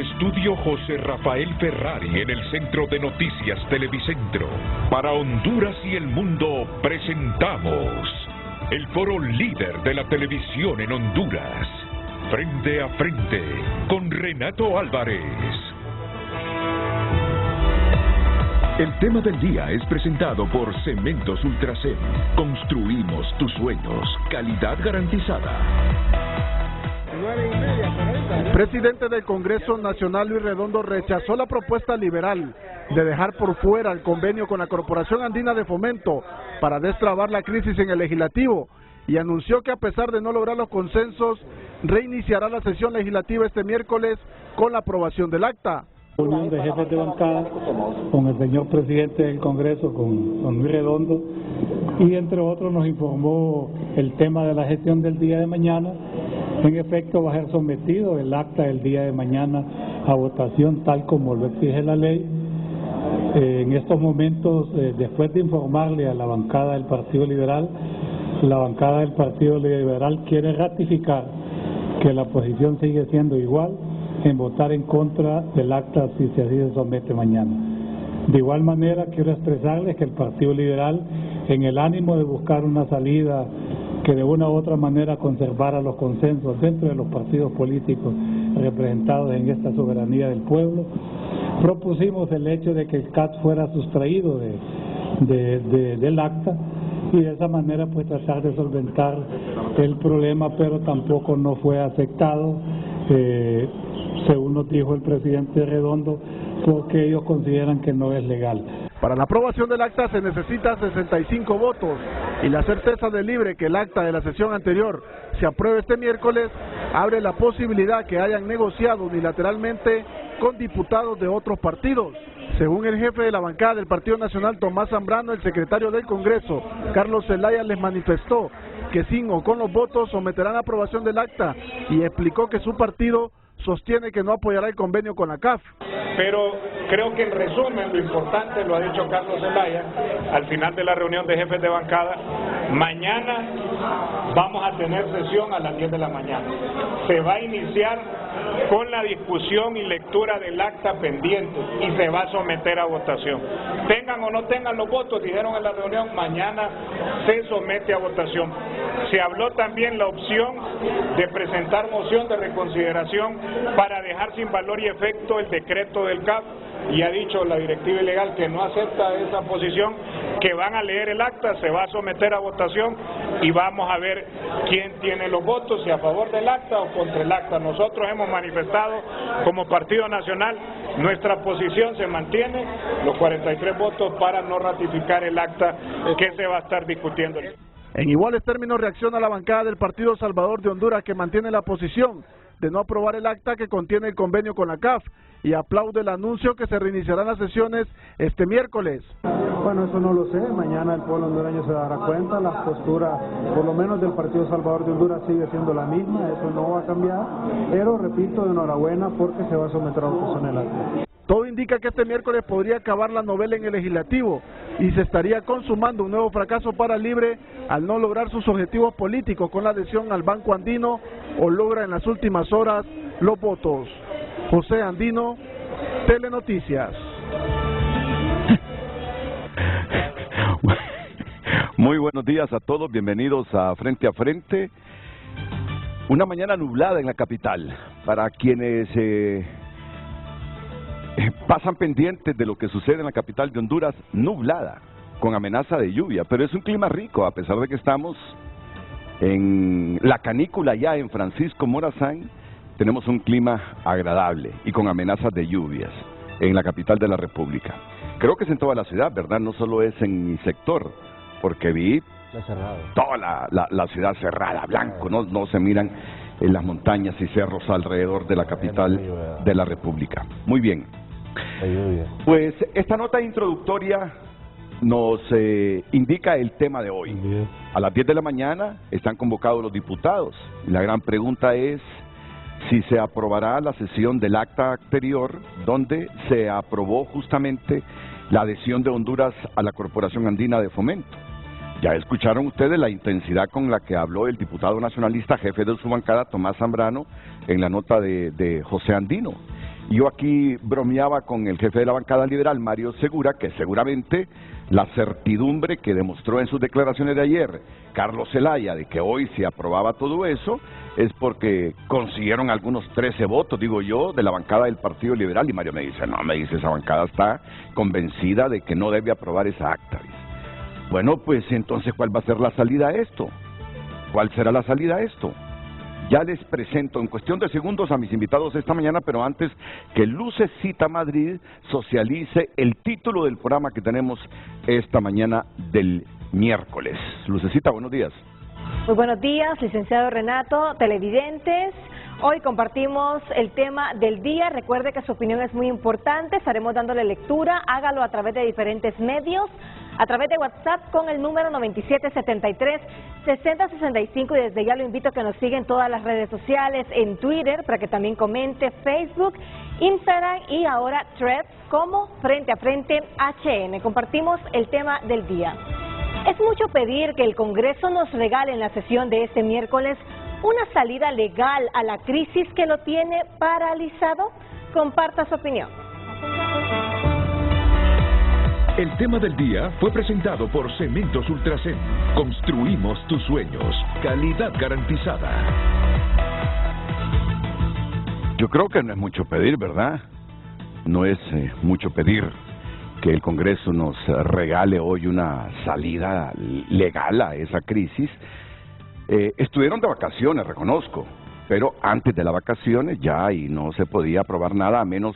Estudio José Rafael Ferrari en el Centro de Noticias Televicentro. Para Honduras y el mundo presentamos el foro líder de la televisión en Honduras. Frente a frente con Renato Álvarez. El tema del día es presentado por Cementos Ultracem. Construimos tus sueños. Calidad garantizada. El presidente del Congreso Nacional, Luis Redondo, rechazó la propuesta liberal de dejar por fuera el convenio con la Corporación Andina de Fomento para destrabar la crisis en el legislativo y anunció que a pesar de no lograr los consensos, reiniciará la sesión legislativa este miércoles con la aprobación del acta. Reunión de jefes de bancada con el señor presidente del Congreso, con Luis Redondo, y entre otros nos informó el tema de la gestión del día de mañana. En efecto, va a ser sometido el acta del día de mañana a votación tal como lo exige la ley. En estos momentos, después de informarle a la bancada del Partido Liberal, la bancada del Partido Liberal quiere ratificar que la posición sigue siendo igual en votar en contra del acta si así se somete mañana. De igual manera, quiero expresarles que el Partido Liberal, en el ánimo de buscar una salida que de una u otra manera conservara los consensos dentro de los partidos políticos representados en esta soberanía del pueblo, propusimos el hecho de que el CAT fuera sustraído del acta y de esa manera pues tratar de solventar el problema, pero tampoco no fue aceptado, según nos dijo el presidente Redondo, porque ellos consideran que no es legal. Para la aprobación del acta se necesita 65 votos y la certeza de Libre que el acta de la sesión anterior se apruebe este miércoles abre la posibilidad que hayan negociado unilateralmente con diputados de otros partidos. Según el jefe de la bancada del Partido Nacional, Tomás Zambrano, el secretario del Congreso, Carlos Zelaya, les manifestó que sin o con los votos someterán a aprobación del acta y explicó que su partido sostiene que no apoyará el convenio con la CAF. Pero creo que en resumen lo importante lo ha dicho Carlos Zelaya al final de la reunión de jefes de bancada. Mañana vamos a tener sesión a las 10 de la mañana. Se va a iniciar con la discusión y lectura del acta pendiente y se va a someter a votación. Tengan o no tengan los votos, dijeron en la reunión, mañana se somete a votación. Se habló también la opción de presentar moción de reconsideración para dejar sin valor y efecto el decreto del CAF, y ha dicho la directiva ilegal que no acepta esa posición, que van a leer el acta, se va a someter a votación y vamos a ver quién tiene los votos, si a favor del acta o contra el acta. Nosotros hemos manifestado como Partido Nacional, nuestra posición se mantiene, los 43 votos para no ratificar el acta que se va a estar discutiendo. En iguales términos reacciona la bancada del Partido Salvador de Honduras, que mantiene la posición de no aprobar el acta que contiene el convenio con la CAF y aplaude el anuncio que se reiniciarán las sesiones este miércoles. Bueno, eso no lo sé, mañana el pueblo hondureño se dará cuenta, la postura, por lo menos del Partido Salvador de Honduras, sigue siendo la misma, eso no va a cambiar, pero repito, enhorabuena porque se va a someter a votación el acta. Todo indica que este miércoles podría acabar la novela en el legislativo y se estaría consumando un nuevo fracaso para Libre al no lograr sus objetivos políticos con la adhesión al Banco Andino o logra en las últimas horas los votos. José Andino, Telenoticias. Muy buenos días a todos, bienvenidos a Frente a Frente. Una mañana nublada en la capital, para quienes pasan pendientes de lo que sucede en la capital de Honduras, nublada, con amenaza de lluvia, pero es un clima rico, a pesar de que estamos en la canícula ya en Francisco Morazán, tenemos un clima agradable y con amenazas de lluvias en la capital de la República. Creo que es en toda la ciudad, ¿verdad? No solo es en mi sector, porque vi toda la ciudad cerrada, blanco, no se miran en las montañas y cerros alrededor de la capital de la República. Muy bien. Pues esta nota introductoria nos indica el tema de hoy. A las 10 de la mañana están convocados los diputados. Y la gran pregunta es si se aprobará la sesión del acta anterior, donde se aprobó justamente la adhesión de Honduras a la Corporación Andina de Fomento. Ya escucharon ustedes la intensidad con la que habló el diputado nacionalista, jefe de su bancada, Tomás Zambrano, en la nota de José Andino. Yo aquí bromeaba con el jefe de la bancada liberal, Mario Segura, que seguramente la certidumbre que demostró en sus declaraciones de ayer Carlos Zelaya de que hoy se aprobaba todo eso es porque consiguieron algunos 13 votos, digo yo, de la bancada del Partido Liberal. Y Mario me dice, no, me dice, esa bancada está convencida de que no debe aprobar esa acta. Bueno, pues entonces, ¿cuál va a ser la salida a esto? ¿Cuál será la salida a esto? Ya les presento en cuestión de segundos a mis invitados esta mañana, pero antes que Lucecita Madrid socialice el título del programa que tenemos esta mañana del miércoles. Lucecita, buenos días. Muy buenos días, licenciado Renato, televidentes. Hoy compartimos el tema del día. Recuerde que su opinión es muy importante. Estaremos dándole lectura. Hágalo a través de diferentes medios. A través de WhatsApp con el número 9773-6065 y desde ya lo invito a que nos siga en todas las redes sociales, en Twitter para que también comente, Facebook, Instagram y ahora Threads como Frente a Frente HN. Compartimos el tema del día. Es mucho pedir que el Congreso nos regale en la sesión de este miércoles una salida legal a la crisis que lo tiene paralizado. Comparta su opinión. El tema del día fue presentado por Cementos Ultracén. Construimos tus sueños. Calidad garantizada. Yo creo que no es mucho pedir, ¿verdad? No es mucho pedir que el Congreso nos regale hoy una salida legal a esa crisis. Estuvieron de vacaciones, reconozco, pero antes de las vacaciones ya y no se podía aprobar nada a menos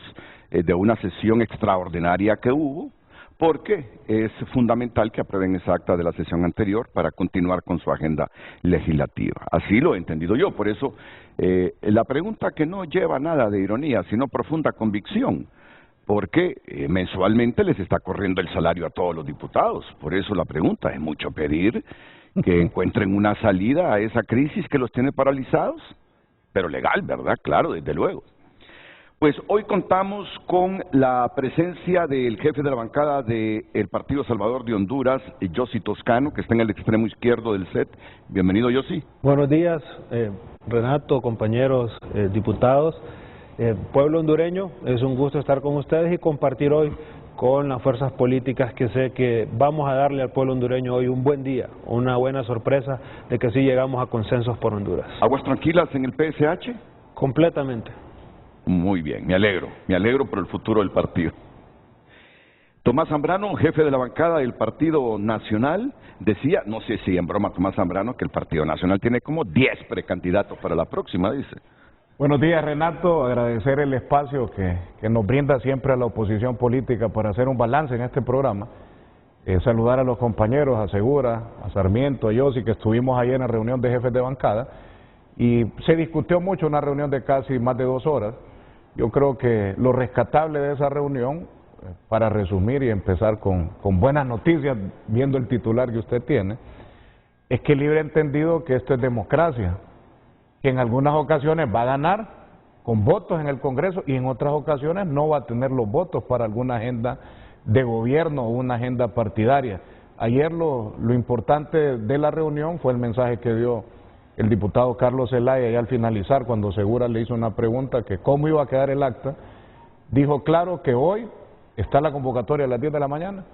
de una sesión extraordinaria que hubo, porque es fundamental que aprueben esa acta de la sesión anterior para continuar con su agenda legislativa. Así lo he entendido yo, por eso la pregunta que no lleva nada de ironía, sino profunda convicción, porque mensualmente les está corriendo el salario a todos los diputados. Por eso la pregunta, ¿es mucho pedir que encuentren una salida a esa crisis que los tiene paralizados? Pero legal, ¿verdad? Claro, desde luego. Pues hoy contamos con la presencia del jefe de la bancada del Partido Salvador de Honduras, Yossi Toscano, que está en el extremo izquierdo del set. Bienvenido, Yossi. Buenos días, Renato, compañeros diputados. Pueblo hondureño, es un gusto estar con ustedes y compartir hoy con las fuerzas políticas que sé que vamos a darle al pueblo hondureño hoy un buen día, una buena sorpresa de que sí llegamos a consensos por Honduras. ¿Aguas tranquilas en el PSH? Completamente. Muy bien, me alegro por el futuro del partido. Tomás Zambrano, jefe de la bancada del Partido Nacional, decía, no sé si en broma Tomás Zambrano, que el Partido Nacional tiene como 10 precandidatos para la próxima, dice. Buenos días, Renato, agradecer el espacio que nos brinda siempre a la oposición política para hacer un balance en este programa. Saludar a los compañeros, a Segura, a Sarmiento, a Yossi, que estuvimos ayer en la reunión de jefes de bancada, y se discutió mucho, una reunión de casi más de 2 horas. Yo creo que lo rescatable de esa reunión, para resumir y empezar con buenas noticias, viendo el titular que usted tiene, es que Libre ha entendido que esto es democracia, que en algunas ocasiones va a ganar con votos en el Congreso y en otras ocasiones no va a tener los votos para alguna agenda de gobierno o una agenda partidaria. Ayer lo importante de la reunión fue el mensaje que dio el diputado Carlos Zelaya, y al finalizar, cuando Segura le hizo una pregunta que cómo iba a quedar el acta, dijo claro que hoy está la convocatoria a las 10 de la mañana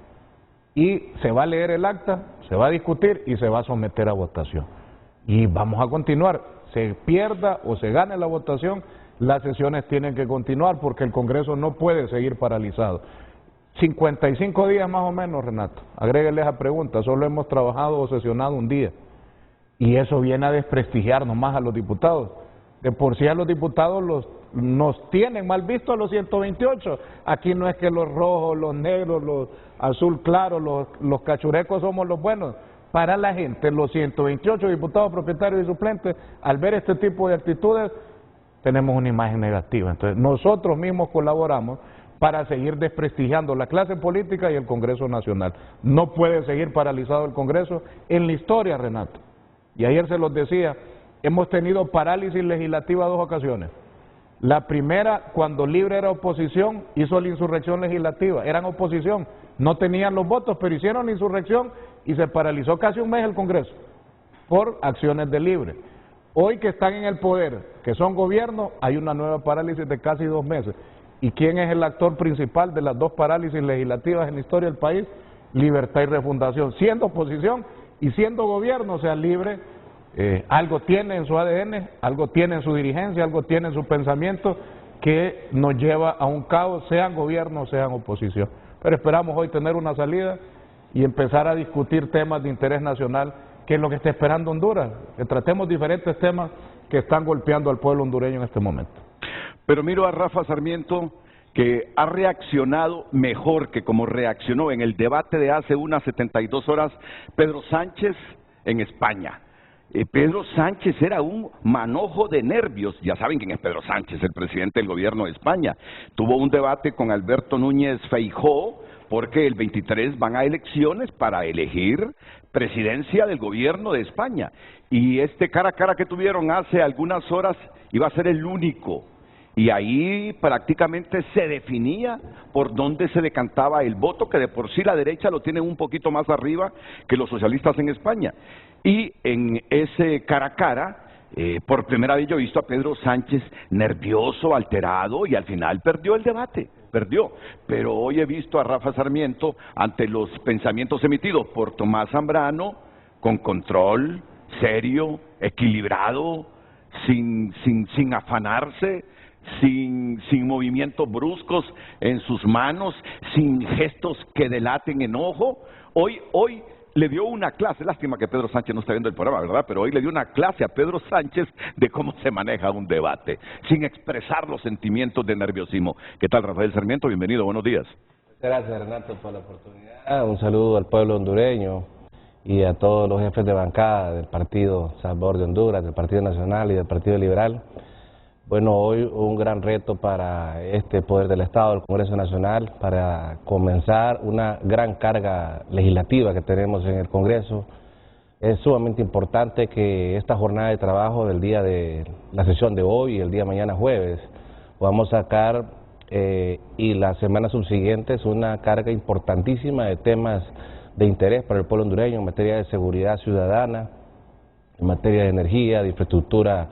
y se va a leer el acta, se va a discutir y se va a someter a votación. Y vamos a continuar, se pierda o se gane la votación, las sesiones tienen que continuar porque el Congreso no puede seguir paralizado. 55 días más o menos, Renato, agréguele esa pregunta, solo hemos trabajado o sesionado un día. Y eso viene a desprestigiarnos más a los diputados. De por sí a los diputados nos tienen mal visto a los 128. Aquí no es que los rojos, los negros, los azul claro, los cachurecos somos los buenos. Para la gente, los 128 diputados propietarios y suplentes, al ver este tipo de actitudes, tenemos una imagen negativa. Entonces, nosotros mismos colaboramos para seguir desprestigiando la clase política y el Congreso Nacional. No puede seguir paralizado el Congreso en la historia, Renato. Y ayer se los decía, hemos tenido parálisis legislativa 2 ocasiones. La primera, cuando Libre era oposición, hizo la insurrección legislativa, eran oposición, no tenían los votos, pero hicieron la insurrección y se paralizó casi un mes el Congreso por acciones de Libre. Hoy que están en el poder, que son gobierno, hay una nueva parálisis de casi 2 meses. ¿Y quién es el actor principal de las dos parálisis legislativas en la historia del país? Libertad y Refundación. Siendo oposición y siendo gobierno, sea libre, algo tiene en su ADN, algo tiene en su dirigencia, algo tiene en su pensamiento que nos lleva a un caos, sean gobierno, sean oposición. Pero esperamos hoy tener una salida y empezar a discutir temas de interés nacional, que es lo que está esperando Honduras, que tratemos diferentes temas que están golpeando al pueblo hondureño en este momento. Pero miro a Rafa Sarmiento, que ha reaccionado mejor que como reaccionó en el debate de hace unas 72 horas Pedro Sánchez en España. Pedro Sánchez era un manojo de nervios. Ya saben quién es Pedro Sánchez, el presidente del gobierno de España. Tuvo un debate con Alberto Núñez Feijóo, porque el 23 van a elecciones para elegir presidencia del gobierno de España. Y este cara a cara que tuvieron hace algunas horas iba a ser el único. Y ahí prácticamente se definía por dónde se decantaba el voto, que de por sí la derecha lo tiene un poquito más arriba que los socialistas en España. Y en ese cara a cara, por primera vez yo he visto a Pedro Sánchez nervioso, alterado, y al final perdió el debate, perdió. Pero hoy he visto a Rafa Sarmiento ante los pensamientos emitidos por Tomás Zambrano, con control, serio, equilibrado, sin afanarse, sin movimientos bruscos en sus manos, sin gestos que delaten enojo. Hoy le dio una clase, lástima que Pedro Sánchez no está viendo el programa, ¿verdad? Pero hoy le dio una clase a Pedro Sánchez de cómo se maneja un debate, sin expresar los sentimientos de nerviosismo. ¿Qué tal, Rafael Sarmiento? Bienvenido, buenos días. Gracias, Renato, por la oportunidad. Un saludo al pueblo hondureño y a todos los jefes de bancada del Partido Salvador de Honduras, del Partido Nacional y del Partido Liberal. Bueno, hoy un gran reto para este Poder del Estado, el Congreso Nacional, para comenzar una gran carga legislativa que tenemos en el Congreso. Es sumamente importante que esta jornada de trabajo del día de la sesión de hoy y el día de mañana jueves podamos sacar y las semanas subsiguientes una carga importantísima de temas de interés para el pueblo hondureño en materia de seguridad ciudadana, en materia de energía, de infraestructura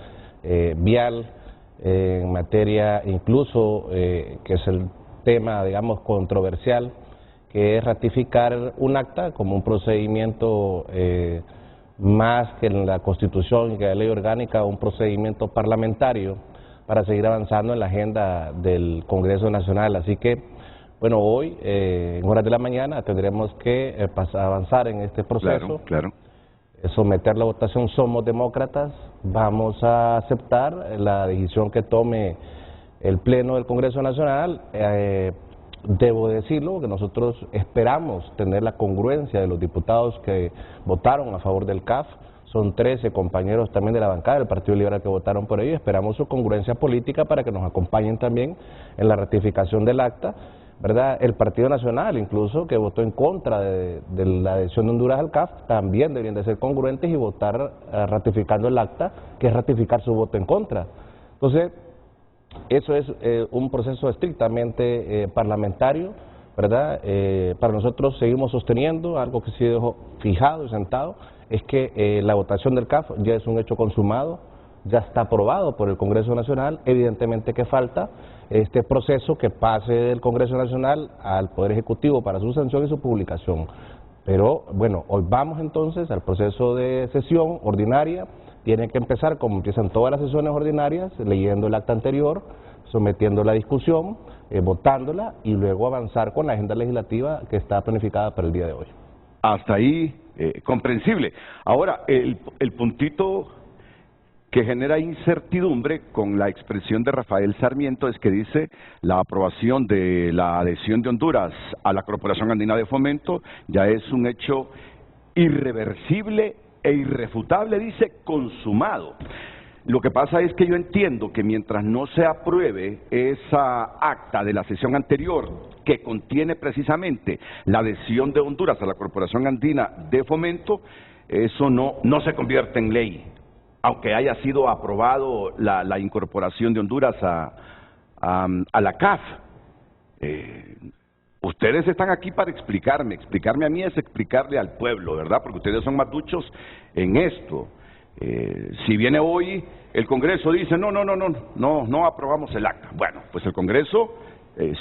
vial, en materia incluso, que es el tema, digamos, controversial, que es ratificar un acta como un procedimiento más que en la Constitución y que la ley orgánica, un procedimiento parlamentario para seguir avanzando en la agenda del Congreso Nacional. Así que, bueno, hoy, en horas de la mañana, tendremos que avanzar en este proceso. Claro. Someter la votación. Somos demócratas, vamos a aceptar la decisión que tome el Pleno del Congreso Nacional. Debo decirlo, que nosotros esperamos tener la congruencia de los diputados que votaron a favor del CAF. Son 13 compañeros también de la bancada del Partido Liberal que votaron por ello. Esperamos su congruencia política para que nos acompañen también en la ratificación del acta, ¿verdad? El Partido Nacional, incluso, que votó en contra de la adhesión de Honduras al CAF, también deberían de ser congruentes y votar ratificando el acta, que es ratificar su voto en contra. Entonces, eso es un proceso estrictamente parlamentario, ¿verdad? Para nosotros seguimos sosteniendo algo que sí dejó fijado y sentado, es que la votación del CAF ya es un hecho consumado, ya está aprobado por el Congreso Nacional. Evidentemente que falta este proceso que pase del Congreso Nacional al Poder Ejecutivo para su sanción y su publicación. Pero bueno, hoy vamos entonces al proceso de sesión ordinaria. Tiene que empezar como empiezan todas las sesiones ordinarias, leyendo el acta anterior, sometiendo la discusión, votándola y luego avanzar con la agenda legislativa que está planificada para el día de hoy. Hasta ahí, comprensible. Ahora, el puntito que genera incertidumbre con la expresión de Rafael Sarmiento es que dice la aprobación de la adhesión de Honduras a la Corporación Andina de Fomento ya es un hecho irreversible e irrefutable, dice, consumado. Lo que pasa es que yo entiendo que mientras no se apruebe esa acta de la sesión anterior que contiene precisamente la adhesión de Honduras a la Corporación Andina de Fomento, eso no se convierte en ley, aunque haya sido aprobado la incorporación de Honduras a la CAF. Ustedes están aquí para explicarme a mí es explicarle al pueblo, ¿verdad? Porque ustedes son más duchos en esto. Si viene hoy, el Congreso dice, no aprobamos el acta. Bueno, pues el Congreso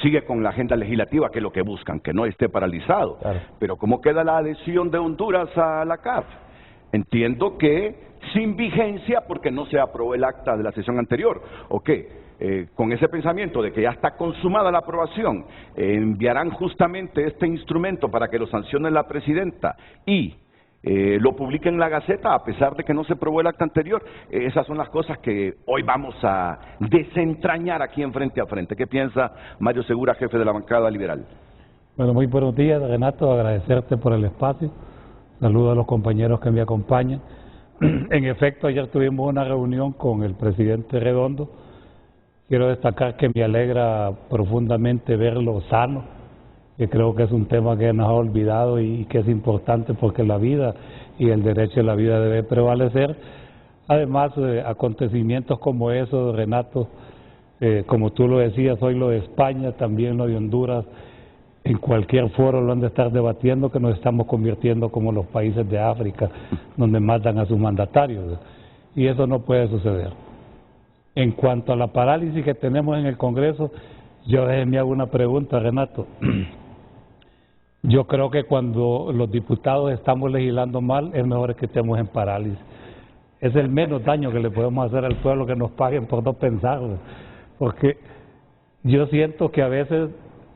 sigue con la agenda legislativa, que es lo que buscan, que no esté paralizado. Claro. Pero ¿cómo queda la adhesión de Honduras a la CAF? Entiendo que sin vigencia porque no se aprobó el acta de la sesión anterior. ¿O qué? Con ese pensamiento de que ya está consumada la aprobación, enviarán justamente este instrumento para que lo sancione la presidenta y lo publiquen en la Gaceta a pesar de que no se aprobó el acta anterior. Esas son las cosas que hoy vamos a desentrañar aquí en Frente a Frente. ¿Qué piensa Mario Segura, jefe de la bancada liberal? Bueno, muy buenos días, Renato, agradecerte por el espacio. Saludo a los compañeros que me acompañan. En efecto, ayer tuvimos una reunión con el presidente Redondo. Quiero destacar que me alegra profundamente verlo sano, que creo que es un tema que nos ha olvidado y que es importante porque la vida y el derecho a la vida debe prevalecer. Además, acontecimientos como esos, Renato, como tú lo decías, hoy lo de España, también lo de Honduras, en cualquier foro lo han de estar debatiendo, que nos estamos convirtiendo como los países de África, donde matan a sus mandatarios, y eso no puede suceder. En cuanto a la parálisis que tenemos en el Congreso, yo me hago una pregunta, Renato. Yo creo que cuando los diputados estamos legislando mal, es mejor que estemos en parálisis. Es el menos daño que le podemos hacer al pueblo, que nos paguen por no pensarlo. Porque yo siento que a veces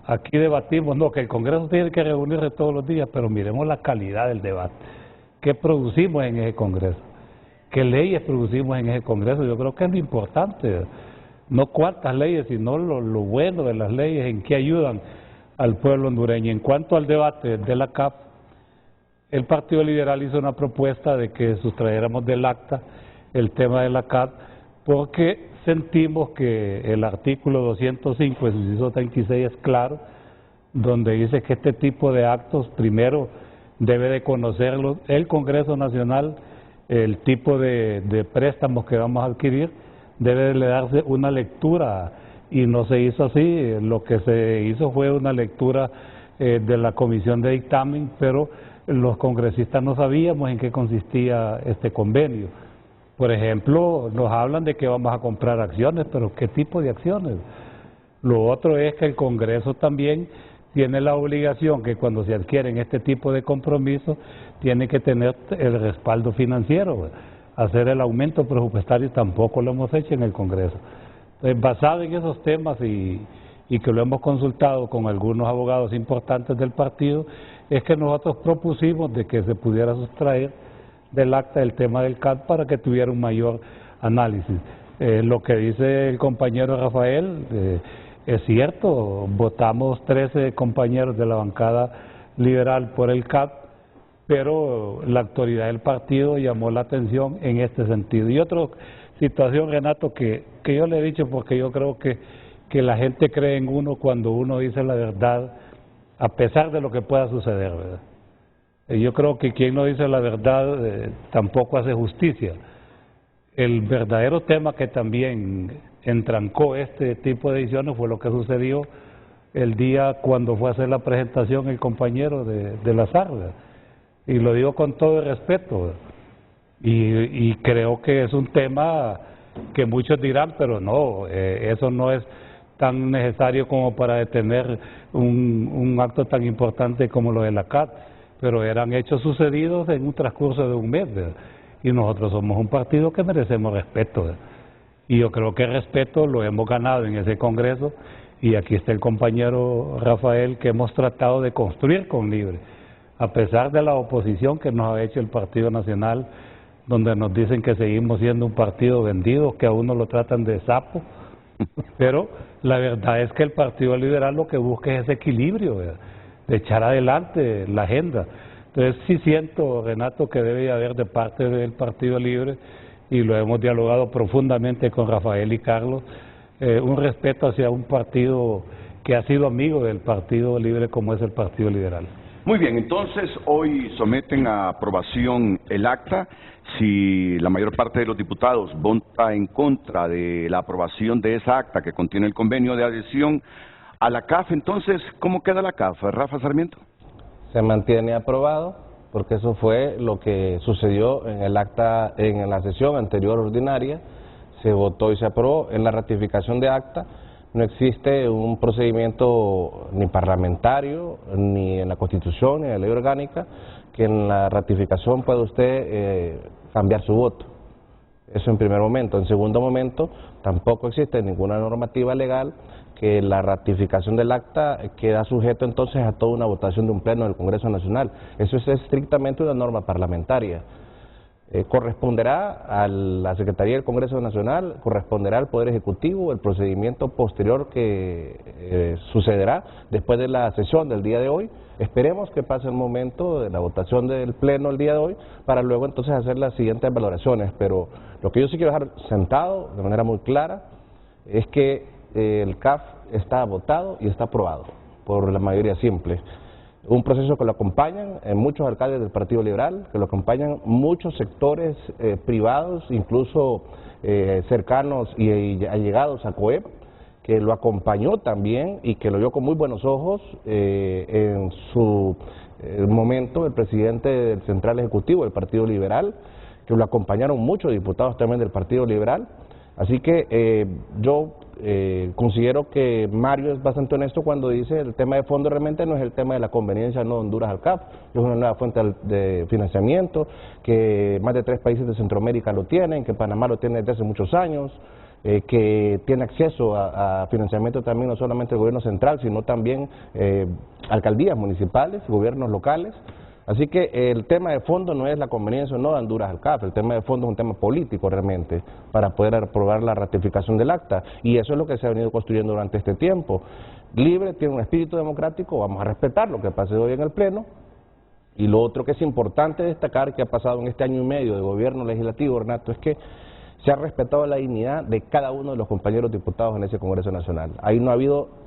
aquí debatimos, que el Congreso tiene que reunirse todos los días, pero miremos la calidad del debate. ¿Qué producimos en ese Congreso? ¿Qué leyes producimos en ese Congreso? Yo creo que es lo importante, no cuántas leyes, sino lo bueno de las leyes, en qué ayudan al pueblo hondureño. En cuanto al debate de la CAF, el Partido Liberal hizo una propuesta de que sustrayéramos del acta el tema de la CAF, porque sentimos que el artículo 205 de su inciso 36 es claro, donde dice que este tipo de actos, primero, debe de conocerlo el Congreso Nacional, el tipo de préstamos que vamos a adquirir, debe de darse una lectura, y no se hizo así. Lo que se hizo fue una lectura de la comisión de dictamen, pero los congresistas no sabíamos en qué consistía este convenio. Por ejemplo, nos hablan de que vamos a comprar acciones, pero ¿qué tipo de acciones? Lo otro es que el Congreso también tiene la obligación que cuando se adquieren este tipo de compromisos, tiene que tener el respaldo financiero. Hacer el aumento presupuestario tampoco lo hemos hecho en el Congreso. Entonces, basado en esos temas y que lo hemos consultado con algunos abogados importantes del partido, es que nosotros propusimos de que se pudiera sustraer del acta el tema del CAT para que tuviera un mayor análisis. Lo que dice el compañero Rafael es cierto, votamos 13 compañeros de la bancada liberal por el CAT, pero la autoridad del partido llamó la atención en este sentido. Y otra situación, Renato, que yo le he dicho, porque yo creo que la gente cree en uno cuando uno dice la verdad, a pesar de lo que pueda suceder, ¿verdad? Yo creo que quien no dice la verdad tampoco hace justicia. El verdadero tema que también entrancó este tipo de decisiones fue lo que sucedió el día cuando fue a hacer la presentación el compañero de la SAR, y lo digo con todo el respeto, y creo que es un tema que muchos dirán, pero no, eso no es tan necesario como para detener un acto tan importante como lo de la CAT, pero eran hechos sucedidos en un transcurso de un mes, ¿verdad? Y nosotros somos un partido que merecemos respeto, ¿verdad? Y yo creo que el respeto lo hemos ganado en ese Congreso, y aquí está el compañero Rafael, que hemos tratado de construir con Libre, a pesar de la oposición que nos ha hecho el Partido Nacional, donde nos dicen que seguimos siendo un partido vendido, que a uno lo tratan de sapo, pero la verdad es que el Partido Liberal lo que busca es ese equilibrio, ¿verdad?, de echar adelante la agenda. Entonces sí siento, Renato, que debe haber de parte del Partido Libre, y lo hemos dialogado profundamente con Rafael y Carlos, un respeto hacia un partido que ha sido amigo del Partido Libre como es el Partido Liberal. Muy bien, entonces hoy someten a aprobación el acta. Si la mayor parte de los diputados vota en contra de la aprobación de esa acta que contiene el convenio de adhesión a la CAF, entonces, ¿cómo queda la CAF, Rafa Sarmiento? Se mantiene aprobado porque eso fue lo que sucedió en el acta, en la sesión anterior ordinaria, se votó y se aprobó. En la ratificación de acta no existe un procedimiento ni parlamentario, ni en la Constitución, ni en la ley orgánica, que en la ratificación pueda usted cambiar su voto. Eso en primer momento. En segundo momento, tampoco existe ninguna normativa legal que la ratificación del acta queda sujeto entonces a toda una votación de un pleno del Congreso Nacional. Eso es estrictamente una norma parlamentaria. Corresponderá a la Secretaría del Congreso Nacional, corresponderá al Poder Ejecutivo el procedimiento posterior que sucederá después de la sesión del día de hoy. Esperemos que pase el momento de la votación del Pleno el día de hoy para luego entonces hacer las siguientes valoraciones, pero lo que yo sí quiero dejar sentado de manera muy clara es que el CAF está votado y está aprobado por la mayoría simple. Un proceso que lo acompañan muchos alcaldes del Partido Liberal, que lo acompañan muchos sectores privados, incluso cercanos y allegados a COEP, que lo acompañó también y que lo vio con muy buenos ojos en su momento el presidente del Central Ejecutivo del Partido Liberal, que lo acompañaron muchos diputados también del Partido Liberal. Así que yo considero que Mario es bastante honesto cuando dice el tema de fondo realmente no es el tema de la conveniencia no de Honduras al CAF, es una nueva fuente de financiamiento, que más de 3 países de Centroamérica lo tienen, que Panamá lo tiene desde hace muchos años, que tiene acceso a financiamiento también no solamente el gobierno central, sino también alcaldías municipales, gobiernos locales. Así que el tema de fondo no es la conveniencia o no de Honduras al CAF, el tema de fondo es un tema político realmente para poder aprobar la ratificación del acta, y eso es lo que se ha venido construyendo durante este tiempo. Libre, tiene un espíritu democrático, vamos a respetar lo que pase hoy en el Pleno, y lo otro que es importante destacar que ha pasado en este año y medio de gobierno legislativo, Renato, es que se ha respetado la dignidad de cada uno de los compañeros diputados en ese Congreso Nacional. Ahí no ha habido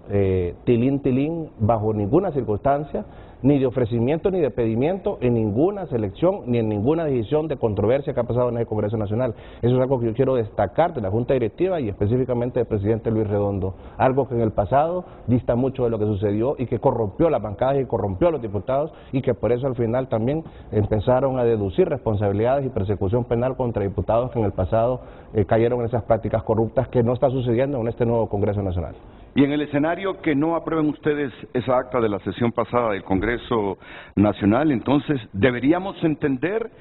tilín bajo ninguna circunstancia, ni de ofrecimiento ni de pedimiento en ninguna selección ni en ninguna decisión de controversia que ha pasado en el Congreso Nacional. Eso es algo que yo quiero destacar de la Junta Directiva y específicamente del presidente Luis Redondo, algo que en el pasado dista mucho de lo que sucedió y que corrompió las bancadas y corrompió a los diputados, y que por eso al final también empezaron a deducir responsabilidades y persecución penal contra diputados que en el pasado cayeron en esas prácticas corruptas, que no está sucediendo en este nuevo Congreso Nacional. Y en el escenario que no aprueben ustedes esa acta de la sesión pasada del Congreso Nacional, entonces deberíamos entender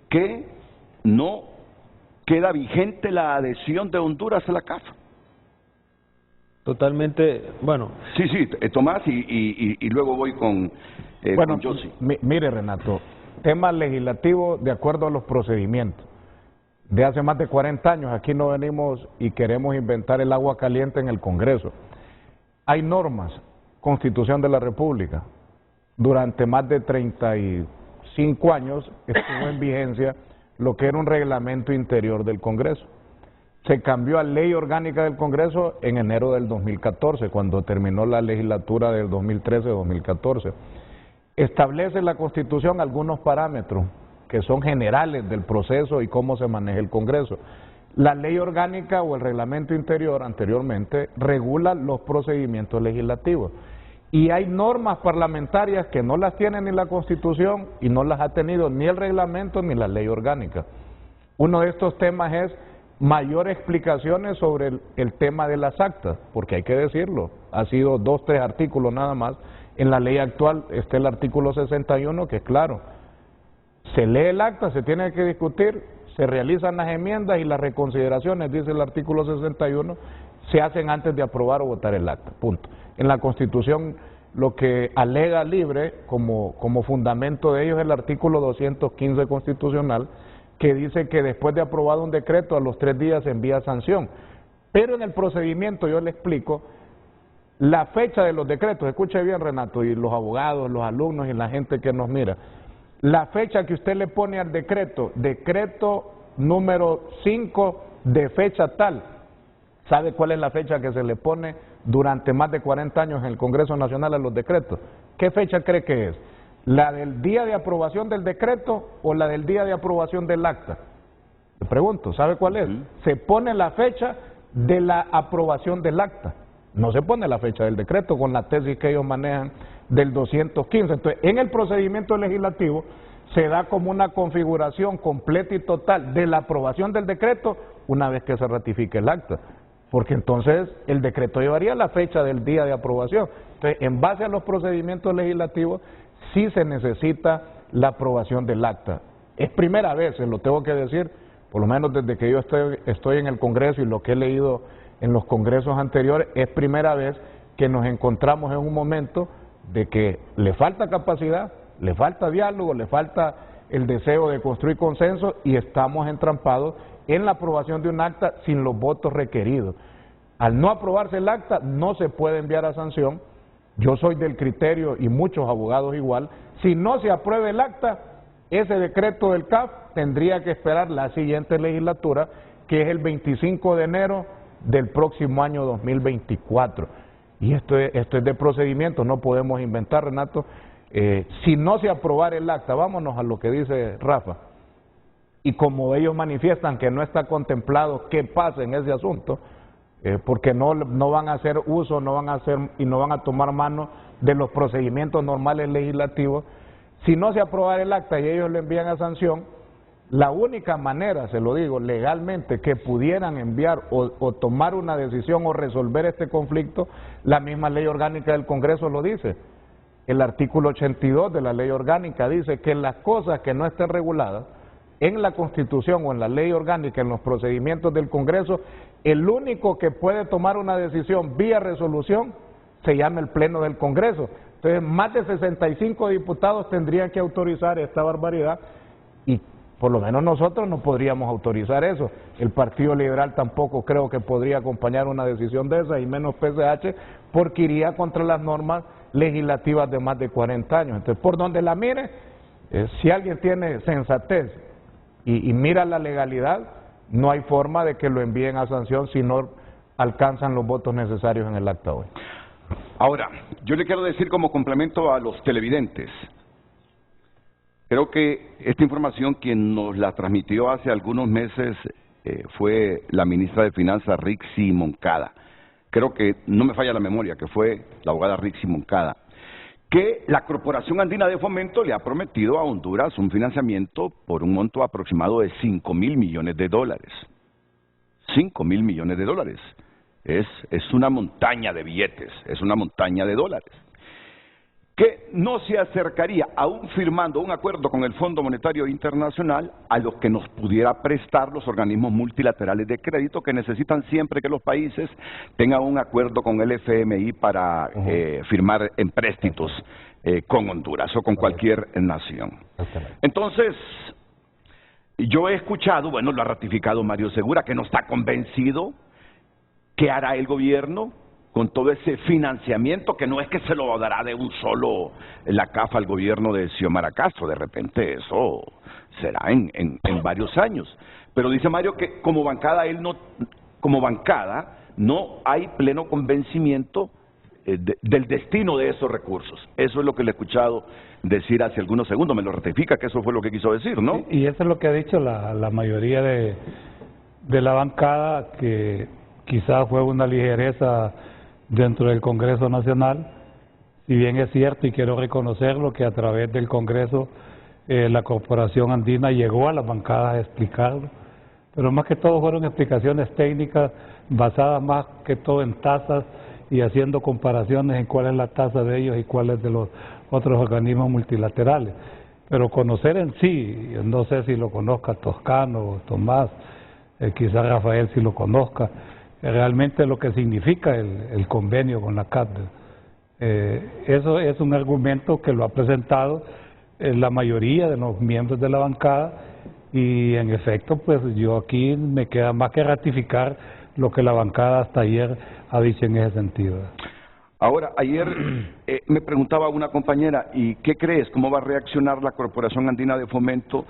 que no queda vigente la adhesión de Honduras a la CAF. Totalmente, bueno. Sí, Tomás, y luego voy con Yossi. Mire, Renato, tema legislativo de acuerdo a los procedimientos. De hace más de 40 años aquí no venimos y queremos inventar el agua caliente en el Congreso. Hay normas, Constitución de la República. Durante más de 35 años estuvo en vigencia lo que era un reglamento interior del Congreso. Se cambió a ley orgánica del Congreso en enero del 2014, cuando terminó la legislatura del 2013-2014. Establece la Constitución algunos parámetros que son generales del proceso y cómo se maneja el Congreso. La ley orgánica o el reglamento interior anteriormente regula los procedimientos legislativos, y hay normas parlamentarias que no las tiene ni la Constitución y no las ha tenido ni el reglamento ni la ley orgánica. Uno de estos temas es mayores explicaciones sobre el tema de las actas, porque hay que decirlo, ha sido 2 o 3 artículos nada más. En la ley actual está el artículo 61, que es claro, se lee el acta, se tiene que discutir, se realizan las enmiendas y las reconsideraciones, dice el artículo 61, se hacen antes de aprobar o votar el acta, punto. En la Constitución lo que alega Libre como fundamento de ellos es el artículo 215 constitucional, que dice que después de aprobado un decreto a los 3 días se envía sanción. Pero en el procedimiento, yo le explico, la fecha de los decretos, escuche bien Renato, y los abogados, los alumnos y la gente que nos mira, la fecha que usted le pone al decreto número 5 de fecha tal, ¿sabe cuál es la fecha que se le pone durante más de 40 años en el Congreso Nacional a los decretos? ¿Qué fecha cree que es? ¿La del día de aprobación del decreto o la del día de aprobación del acta? Le pregunto, ¿sabe cuál es? Se pone la fecha de la aprobación del acta, no se pone la fecha del decreto con la tesis que ellos manejan del 215. Entonces, en el procedimiento legislativo se da como una configuración completa y total de la aprobación del decreto una vez que se ratifique el acta, porque entonces el decreto llevaría la fecha del día de aprobación. Entonces, en base a los procedimientos legislativos, sí se necesita la aprobación del acta. Es primera vez, se lo tengo que decir, por lo menos desde que yo estoy en el Congreso y lo que he leído en los congresos anteriores, es primera vez que nos encontramos en un momento de que le falta capacidad, le falta diálogo, le falta el deseo de construir consenso y estamos entrampados en la aprobación de un acta sin los votos requeridos. Al no aprobarse el acta, no se puede enviar a sanción. Yo soy del criterio, y muchos abogados igual, si no se aprueba el acta, ese decreto del CAF tendría que esperar la siguiente legislatura, que es el 25 de enero del próximo año 2024. Y esto es de procedimiento, no podemos inventar, Renato. Si no se aprobara el acta, vámonos a lo que dice Rafa, y como ellos manifiestan que no está contemplado qué pasa en ese asunto, porque no van a hacer uso, no van a tomar mano de los procedimientos normales legislativos. Si no se aprobara el acta y ellos le envían a sanción, la única manera, se lo digo, legalmente que pudieran enviar o tomar una decisión o resolver este conflicto, la misma ley orgánica del Congreso lo dice. El artículo 82 de la ley orgánica dice que las cosas que no estén reguladas en la Constitución o en la ley orgánica, en los procedimientos del Congreso, el único que puede tomar una decisión vía resolución se llama el Pleno del Congreso. Entonces, más de 65 diputados tendrían que autorizar esta barbaridad y por lo menos nosotros no podríamos autorizar eso. El Partido Liberal tampoco creo que podría acompañar una decisión de esa, y menos PCH, porque iría contra las normas legislativas de más de 40 años. Entonces, por donde la mire, si alguien tiene sensatez y mira la legalidad, no hay forma de que lo envíen a sanción si no alcanzan los votos necesarios en el acta hoy. Ahora, yo le quiero decir como complemento a los televidentes, creo que esta información quien nos la transmitió hace algunos meses fue la ministra de Finanzas, Rixi Moncada. Creo que no me falla la memoria, que fue la abogada Rixi Moncada, que la Corporación Andina de Fomento le ha prometido a Honduras un financiamiento por un monto aproximado de $5.000 millones. $5.000 millones. Es una montaña de billetes, es una montaña de dólares. Que no se acercaría, aún firmando un acuerdo con el Fondo Monetario Internacional, a los que nos pudiera prestar los organismos multilaterales de crédito que necesitan siempre que los países tengan un acuerdo con el FMI para firmar empréstitos con Honduras o con cualquier nación. Entonces, yo he escuchado, bueno, lo ha ratificado Mario Segura, que no está convencido. ¿Qué hará el gobierno con todo ese financiamiento que no es que se lo dará de un solo la CAF al gobierno de Xiomara Castro? De repente eso será en varios años. Pero dice Mario que como bancada no hay pleno convencimiento del destino de esos recursos. Eso es lo que le he escuchado decir hace algunos segundos. Me lo ratifica que eso fue lo que quiso decir, ¿no? Y eso es lo que ha dicho la mayoría de la bancada, que quizás fue una ligereza dentro del Congreso Nacional, si bien es cierto, y quiero reconocerlo, que a través del Congreso la Corporación Andina llegó a las bancadas a explicarlo, pero más que todo fueron explicaciones técnicas basadas más que todo en tasas y haciendo comparaciones en cuál es la tasa de ellos y cuál es de los otros organismos multilaterales. Pero conocer en sí, no sé si lo conozca Toscano o Tomás, quizás Rafael si lo conozca, realmente lo que significa el convenio con la CAF. Eso es un argumento que lo ha presentado la mayoría de los miembros de la bancada, y en efecto pues yo aquí me queda más que ratificar lo que la bancada hasta ayer ha dicho en ese sentido. Ahora, ayer me preguntaba una compañera, ¿y qué crees? ¿Cómo va a reaccionar la Corporación Andina de Fomento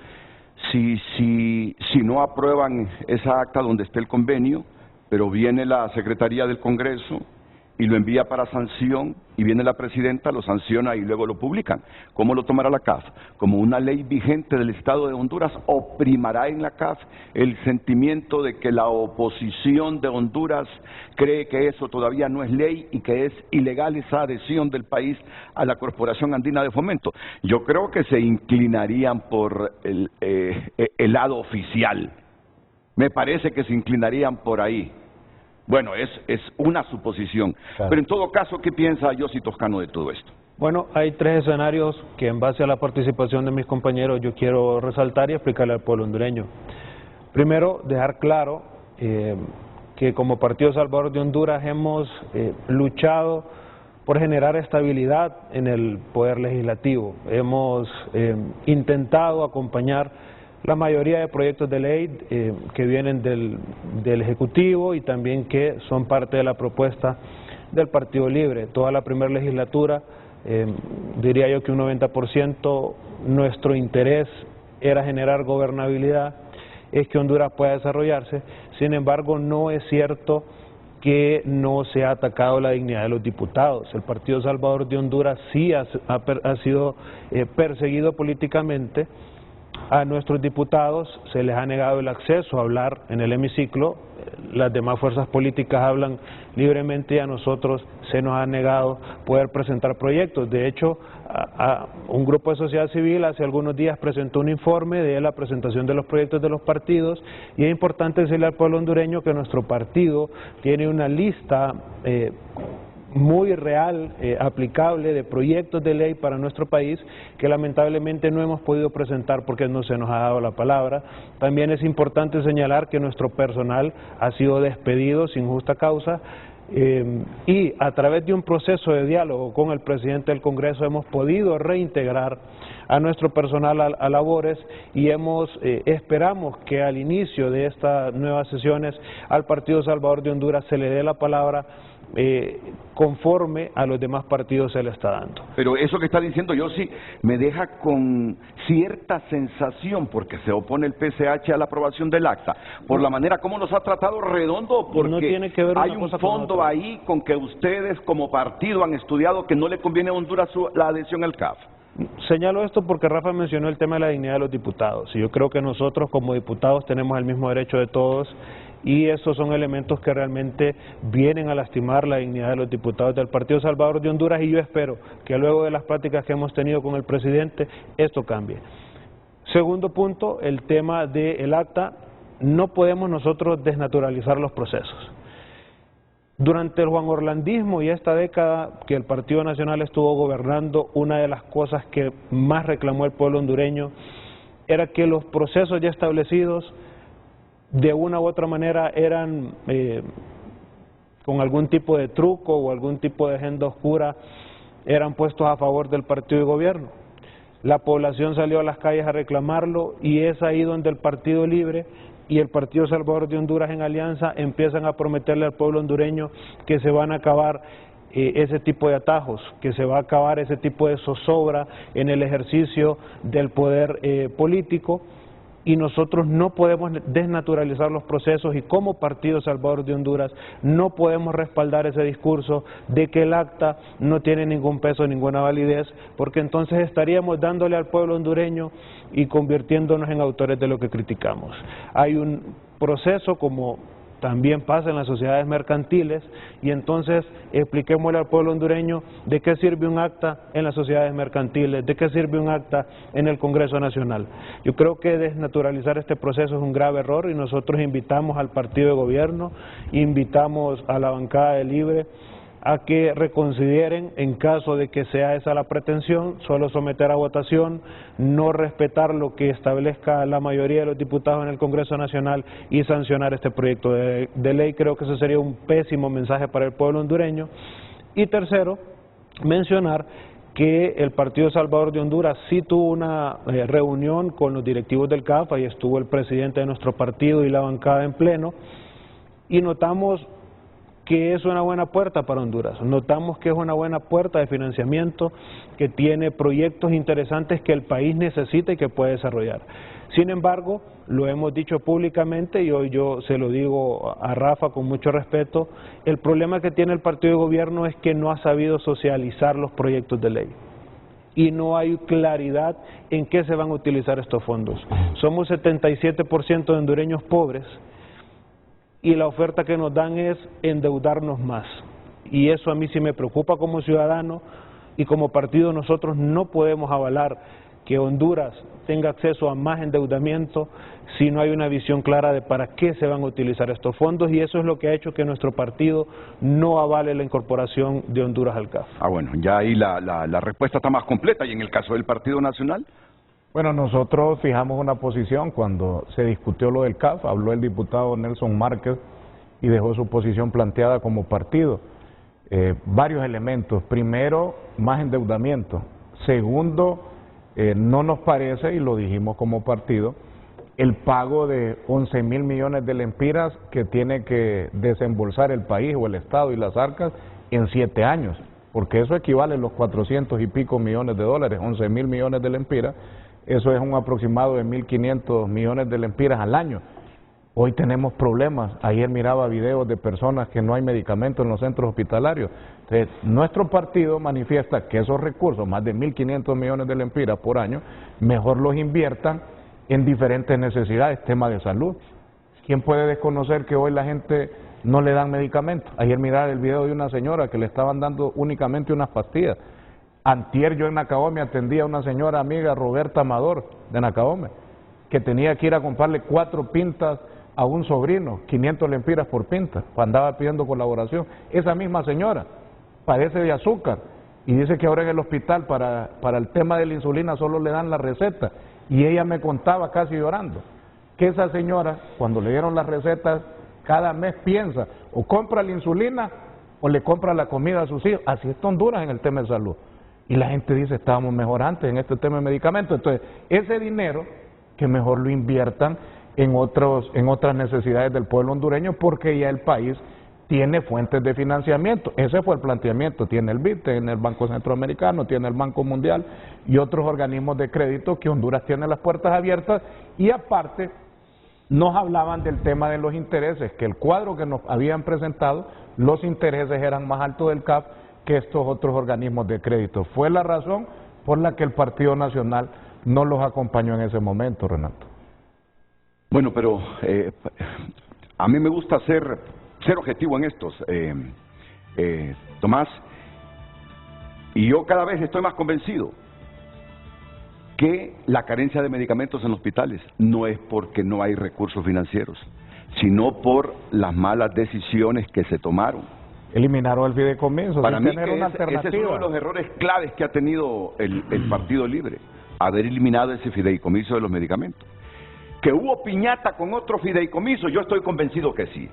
si no aprueban esa acta donde esté el convenio, pero viene la Secretaría del Congreso y lo envía para sanción, y viene la presidenta, lo sanciona y luego lo publican. ¿Cómo lo tomará la CAF? ¿Como una ley vigente del Estado de Honduras, o primará en la CAF el sentimiento de que la oposición de Honduras cree que eso todavía no es ley y que es ilegal esa adhesión del país a la Corporación Andina de Fomento? Yo creo que se inclinarían por el lado oficial. Me parece que se inclinarían por ahí. Bueno, es una suposición. Claro. Pero en todo caso, ¿qué piensa Yossi Toscano de todo esto? Bueno, hay tres escenarios que en base a la participación de mis compañeros yo quiero resaltar y explicarle al pueblo hondureño. Primero, dejar claro que como Partido Salvador de Honduras hemos luchado por generar estabilidad en el poder legislativo. Hemos intentado acompañar la mayoría de proyectos de ley que vienen del Ejecutivo y también que son parte de la propuesta del Partido Libre. Toda la primera legislatura, diría yo que un 90% nuestro interés era generar gobernabilidad, es que Honduras pueda desarrollarse. Sin embargo, no es cierto que no se ha atacado la dignidad de los diputados. El Partido Salvador de Honduras sí ha sido perseguido políticamente. A nuestros diputados se les ha negado el acceso a hablar en el hemiciclo, las demás fuerzas políticas hablan libremente y a nosotros se nos ha negado poder presentar proyectos. De hecho, un grupo de sociedad civil hace algunos días presentó un informe de la presentación de los proyectos de los partidos, y es importante decirle al pueblo hondureño que nuestro partido tiene una lista muy real, aplicable, de proyectos de ley para nuestro país que lamentablemente no hemos podido presentar porque no se nos ha dado la palabra. También es importante señalar que nuestro personal ha sido despedido sin justa causa, y a través de un proceso de diálogo con el presidente del Congreso hemos podido reintegrar a nuestro personal a labores, y esperamos que al inicio de estas nuevas sesiones al Partido Salvador de Honduras se le dé la palabra conforme a los demás partidos se le está dando. Pero eso que está diciendo Yossi me deja con cierta sensación, porque se opone el PCH a la aprobación del acta, por la manera como nos ha tratado Redondo, porque no tiene que ver hay un fondo ahí con que ustedes como partido han estudiado que no le conviene a Honduras la adhesión al CAF. Señalo esto porque Rafa mencionó el tema de la dignidad de los diputados, y yo creo que nosotros como diputados tenemos el mismo derecho de todos, y esos son elementos que realmente vienen a lastimar la dignidad de los diputados del Partido Salvador de Honduras, y yo espero que luego de las pláticas que hemos tenido con el presidente esto cambie. Segundo punto, el tema del acta. No podemos nosotros desnaturalizar los procesos. Durante el juanorlandismo y esta década que el Partido Nacional estuvo gobernando, una de las cosas que más reclamó el pueblo hondureño era que los procesos ya establecidos de una u otra manera eran con algún tipo de truco o algún tipo de agenda oscura, eran puestos a favor del partido de gobierno. La población salió a las calles a reclamarlo, y es ahí donde el Partido Libre y el Partido Salvador de Honduras en alianza empiezan a prometerle al pueblo hondureño que se van a acabar ese tipo de atajos, que se va a acabar ese tipo de zozobra en el ejercicio del poder político, y nosotros no podemos desnaturalizar los procesos, y como Partido Salvador de Honduras no podemos respaldar ese discurso de que el acta no tiene ningún peso, ninguna validez, porque entonces estaríamos dándole al pueblo hondureño y convirtiéndonos en autores de lo que criticamos. Hay un proceso, como también pasa en las sociedades mercantiles, y entonces expliquémosle al pueblo hondureño de qué sirve un acta en las sociedades mercantiles, de qué sirve un acta en el Congreso Nacional. Yo creo que desnaturalizar este proceso es un grave error, y nosotros invitamos al partido de gobierno, invitamos a la bancada de Libre a que reconsideren, en caso de que sea esa la pretensión, solo someter a votación, no respetar lo que establezca la mayoría de los diputados en el Congreso Nacional y sancionar este proyecto de ley. Creo que eso sería un pésimo mensaje para el pueblo hondureño. Y tercero, mencionar que el Partido Salvador de Honduras sí tuvo una reunión con los directivos del CAF, y estuvo el presidente de nuestro partido y la bancada en pleno, y notamos que es una buena puerta para Honduras. Notamos que es una buena puerta de financiamiento, que tiene proyectos interesantes que el país necesita y que puede desarrollar. Sin embargo, lo hemos dicho públicamente y hoy yo se lo digo a Rafa con mucho respeto, el problema que tiene el partido de gobierno es que no ha sabido socializar los proyectos de ley y no hay claridad en qué se van a utilizar estos fondos. Somos 77% de hondureños pobres y la oferta que nos dan es endeudarnos más. Y eso a mí sí me preocupa como ciudadano y como partido nosotros no podemos avalar que Honduras tenga acceso a más endeudamiento si no hay una visión clara de para qué se van a utilizar estos fondos, y eso es lo que ha hecho que nuestro partido no avale la incorporación de Honduras al CAF. Bueno, ya ahí la respuesta está más completa. ¿Y en el caso del Partido Nacional? Bueno, nosotros fijamos una posición cuando se discutió lo del CAF, habló el diputado Nelson Márquez y dejó su posición planteada como partido. Varios elementos. Primero, más endeudamiento. Segundo, no nos parece, y lo dijimos como partido, el pago de 11.000 millones de lempiras que tiene que desembolsar el país o el Estado y las arcas en 7 años, porque eso equivale a los 400 y pico millones de dólares, 11.000 millones de lempiras, eso es un aproximado de 1.500 millones de lempiras al año. Hoy tenemos problemas. Ayer miraba videos de personas que no hay medicamentos en los centros hospitalarios. Entonces, nuestro partido manifiesta que esos recursos, más de 1.500 millones de lempiras por año, mejor los inviertan en diferentes necesidades, tema de salud. ¿Quién puede desconocer que hoy la gente no le dan medicamentos? Ayer miraba el video de una señora que le estaban dando únicamente unas pastillas. Antier yo en Nacaome atendía a una señora amiga, Roberta Amador, de Nacaome, que tenía que ir a comprarle 4 pintas a un sobrino, 500 lempiras por pinta, andaba pidiendo colaboración. Esa misma señora padece de azúcar y dice que ahora en el hospital para el tema de la insulina solo le dan la receta, y ella me contaba casi llorando que esa señora cuando le dieron las recetas cada mes piensa o compra la insulina o le compra la comida a sus hijos. Así está Honduras en el tema de salud, y la gente dice estábamos mejor antes en este tema de medicamentos. Entonces ese dinero que mejor lo inviertan en otras necesidades del pueblo hondureño, porque ya el país tiene fuentes de financiamiento. Ese fue el planteamiento. Tiene el BID, tiene el Banco Centroamericano, tiene el Banco Mundial y otros organismos de crédito que Honduras tiene las puertas abiertas. Y aparte nos hablaban del tema de los intereses, que el cuadro que nos habían presentado, los intereses eran más altos del CAF que estos otros organismos de crédito. Fue la razón por la que el Partido Nacional no los acompañó en ese momento, Renato. Bueno, pero a mí me gusta ser objetivo en estos, Tomás, y yo cada vez estoy más convencido que la carencia de medicamentos en hospitales no es porque no hay recursos financieros, sino por las malas decisiones que se tomaron. Eliminaron el fideicomiso. Para mí tener una alternativa. ese es uno de los errores claves que ha tenido el Partido Libre, haber eliminado ese fideicomiso de los medicamentos. ¿Que hubo piñata con otro fideicomiso? Yo estoy convencido que sí.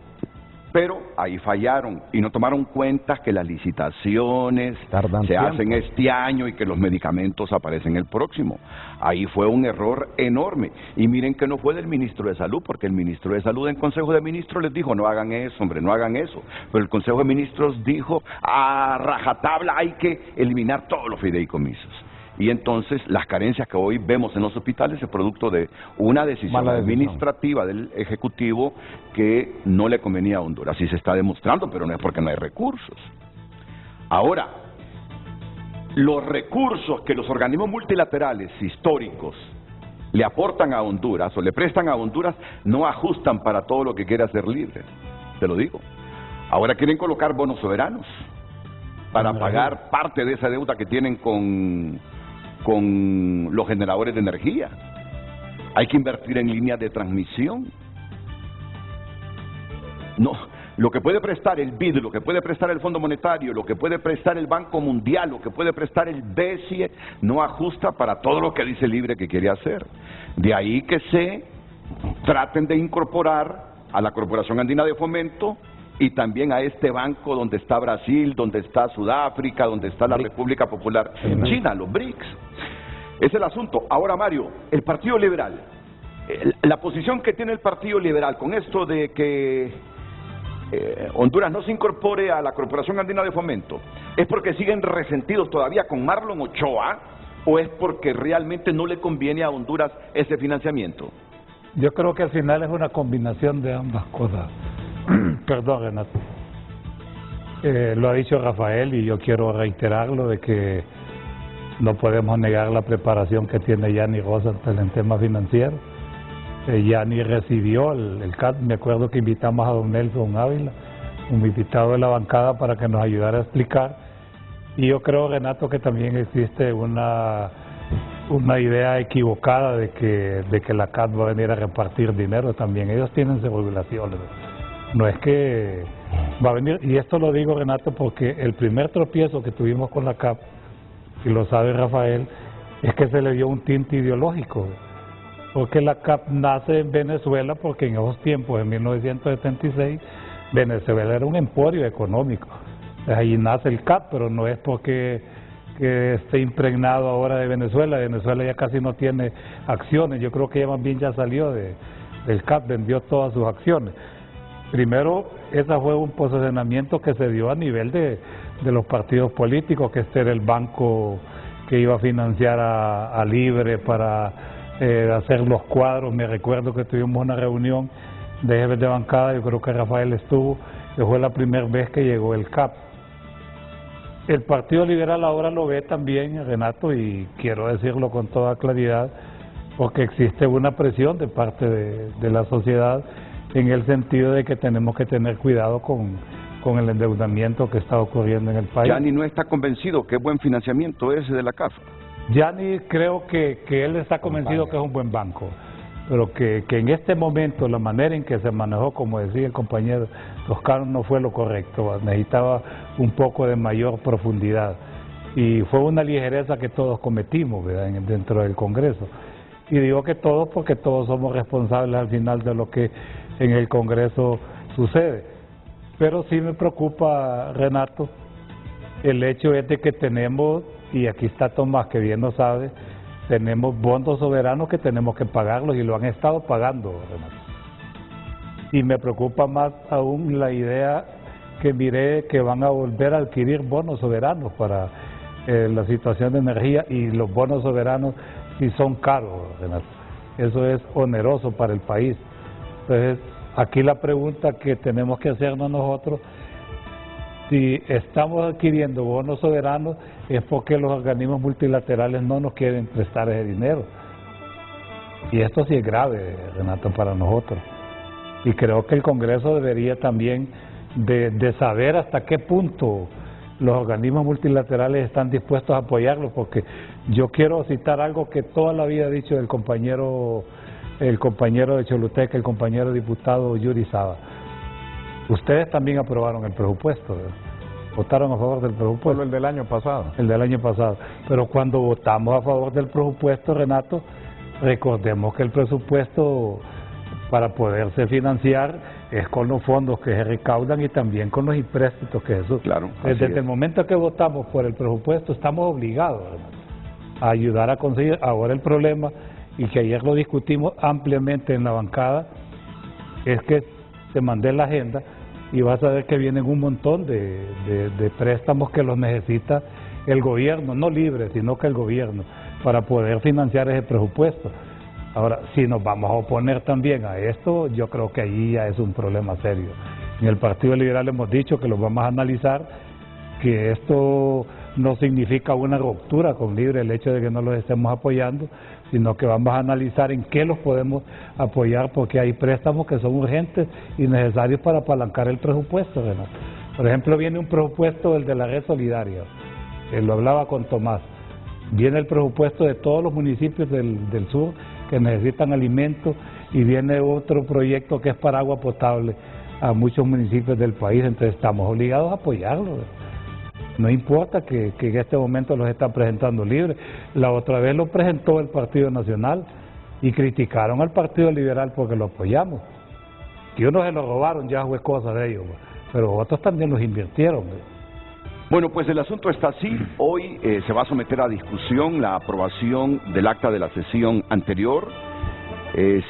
Pero ahí fallaron y no tomaron cuenta que las licitaciones se hacen este año y que los medicamentos aparecen el próximo. Ahí fue un error enorme. Y miren que no fue del ministro de Salud, porque el ministro de Salud en Consejo de Ministros les dijo, no hagan eso, hombre, no hagan eso. Pero el Consejo de Ministros dijo, a rajatabla hay que eliminar todos los fideicomisos. Y entonces las carencias que hoy vemos en los hospitales es producto de una decisión administrativa del Ejecutivo que no le convenía a Honduras. Así se está demostrando, pero no es porque no hay recursos. Ahora, los recursos que los organismos multilaterales históricos le aportan a Honduras o le prestan a Honduras no ajustan para todo lo que quiere hacer libre, te lo digo. Ahora quieren colocar bonos soberanos para pagar parte de esa deuda que tienen con los generadores de energía. Hay que invertir en líneas de transmisión. No, lo que puede prestar el BID, lo que puede prestar el Fondo Monetario, lo que puede prestar el Banco Mundial, lo que puede prestar el BESIE, no ajusta para todo lo que dice Libre que quiere hacer. De ahí que se traten de incorporar a la Corporación Andina de Fomento y también a este banco donde está Brasil, donde está Sudáfrica, donde está la República Popular China, los BRICS. Es el asunto. Ahora, Mario, el Partido Liberal, la posición que tiene el Partido Liberal con esto de que Honduras no se incorpore a la Corporación Andina de Fomento, ¿es porque siguen resentidos todavía con Marlon Ochoa o es porque realmente no le conviene a Honduras ese financiamiento? Yo creo que al final es una combinación de ambas cosas. Perdón, Renato. Lo ha dicho Rafael y yo quiero reiterarlo de que no podemos negar la preparación que tiene Yanni Rosenthal en temas financieros. Yanni recibió el CAT, me acuerdo que invitamos a don Nelson Ávila, un invitado de la bancada, para que nos ayudara a explicar. Y yo creo, Renato, que también existe una idea equivocada de que la CAT va a venir a repartir dinero también. Ellos tienen sus regulaciones. No es que va a venir, y esto lo digo, Renato, porque el primer tropiezo que tuvimos con la CAP, y lo sabe Rafael, es que se le dio un tinte ideológico. Porque la CAP nace en Venezuela, porque en esos tiempos, en 1976, Venezuela era un emporio económico. Ahí nace el CAP, pero no es porque esté impregnado ahora de Venezuela. Venezuela ya casi no tiene acciones. Yo creo que más bien ya salió del CAP, vendió todas sus acciones. Primero, ese fue un posicionamiento que se dio a nivel de los partidos políticos, que este era el banco que iba a financiar a Libre para hacer los cuadros. Me recuerdo que tuvimos una reunión de jefes de bancada, yo creo que Rafael estuvo, que fue la primera vez que llegó el CAP. El Partido Liberal ahora lo ve también, Renato, y quiero decirlo con toda claridad, porque existe una presión de parte de la sociedad en el sentido de que tenemos que tener cuidado con el endeudamiento que está ocurriendo en el país. Yanni no está convencido que es buen financiamiento ese de la CAF. Yanni creo que él está convencido que es un buen banco, pero que en este momento la manera en que se manejó, como decía el compañero Toscano, no fue lo correcto. Necesitaba un poco de mayor profundidad y fue una ligereza que todos cometimos, ¿verdad?, dentro del Congreso. Y digo que todos porque todos somos responsables al final de lo que en el Congreso sucede. Pero sí me preocupa, Renato, el hecho es de que tenemos, y aquí está Tomás que bien lo sabe, tenemos bonos soberanos que tenemos que pagarlos y lo han estado pagando, Renato. Y me preocupa más aún la idea que miré que van a volver a adquirir bonos soberanos para la situación de energía, y los bonos soberanos sí son caros, Renato. Eso es oneroso para el país. Entonces, aquí la pregunta que tenemos que hacernos nosotros, si estamos adquiriendo bonos soberanos, es porque los organismos multilaterales no nos quieren prestar ese dinero. Y esto sí es grave, Renato, para nosotros. Y creo que el Congreso debería también de saber hasta qué punto los organismos multilaterales están dispuestos a apoyarlos, porque yo quiero citar algo que toda la vida ha dicho el compañero de Choluteca, el compañero diputado Yuri Saba. Ustedes también aprobaron el presupuesto, ¿verdad? Votaron a favor del presupuesto. Solo el del año pasado. El del año pasado. Pero cuando votamos a favor del presupuesto, Renato, recordemos que el presupuesto, para poderse financiar, es con los fondos que se recaudan y también con los impuestos que eso. Claro. Desde el momento que votamos por el presupuesto, estamos obligados, Renato, a ayudar a conseguir. Ahora el problema, y que ayer lo discutimos ampliamente en la bancada, es que te mandé la agenda y vas a ver que vienen un montón de préstamos que los necesita el gobierno, no Libre, sino que el gobierno, para poder financiar ese presupuesto. Ahora, si nos vamos a oponer también a esto, yo creo que ahí ya es un problema serio. En el Partido Liberal hemos dicho que lo vamos a analizar, que esto no significa una ruptura con Libre, el hecho de que no los estemos apoyando, sino que vamos a analizar en qué los podemos apoyar, porque hay préstamos que son urgentes y necesarios para apalancar el presupuesto, Renato. Por ejemplo, viene un presupuesto, el de la red solidaria, lo hablaba con Tomás, viene el presupuesto de todos los municipios del sur que necesitan alimentos, y viene otro proyecto que es para agua potable a muchos municipios del país, entonces estamos obligados a apoyarlo. No importa que en este momento los está presentando Libre. La otra vez lo presentó el Partido Nacional y criticaron al Partido Liberal porque lo apoyamos. Que unos se lo robaron, ya fue cosa de ellos, pero otros también los invirtieron. Bueno, pues el asunto está así. Hoy se va a someter a discusión la aprobación del acta de la sesión anterior.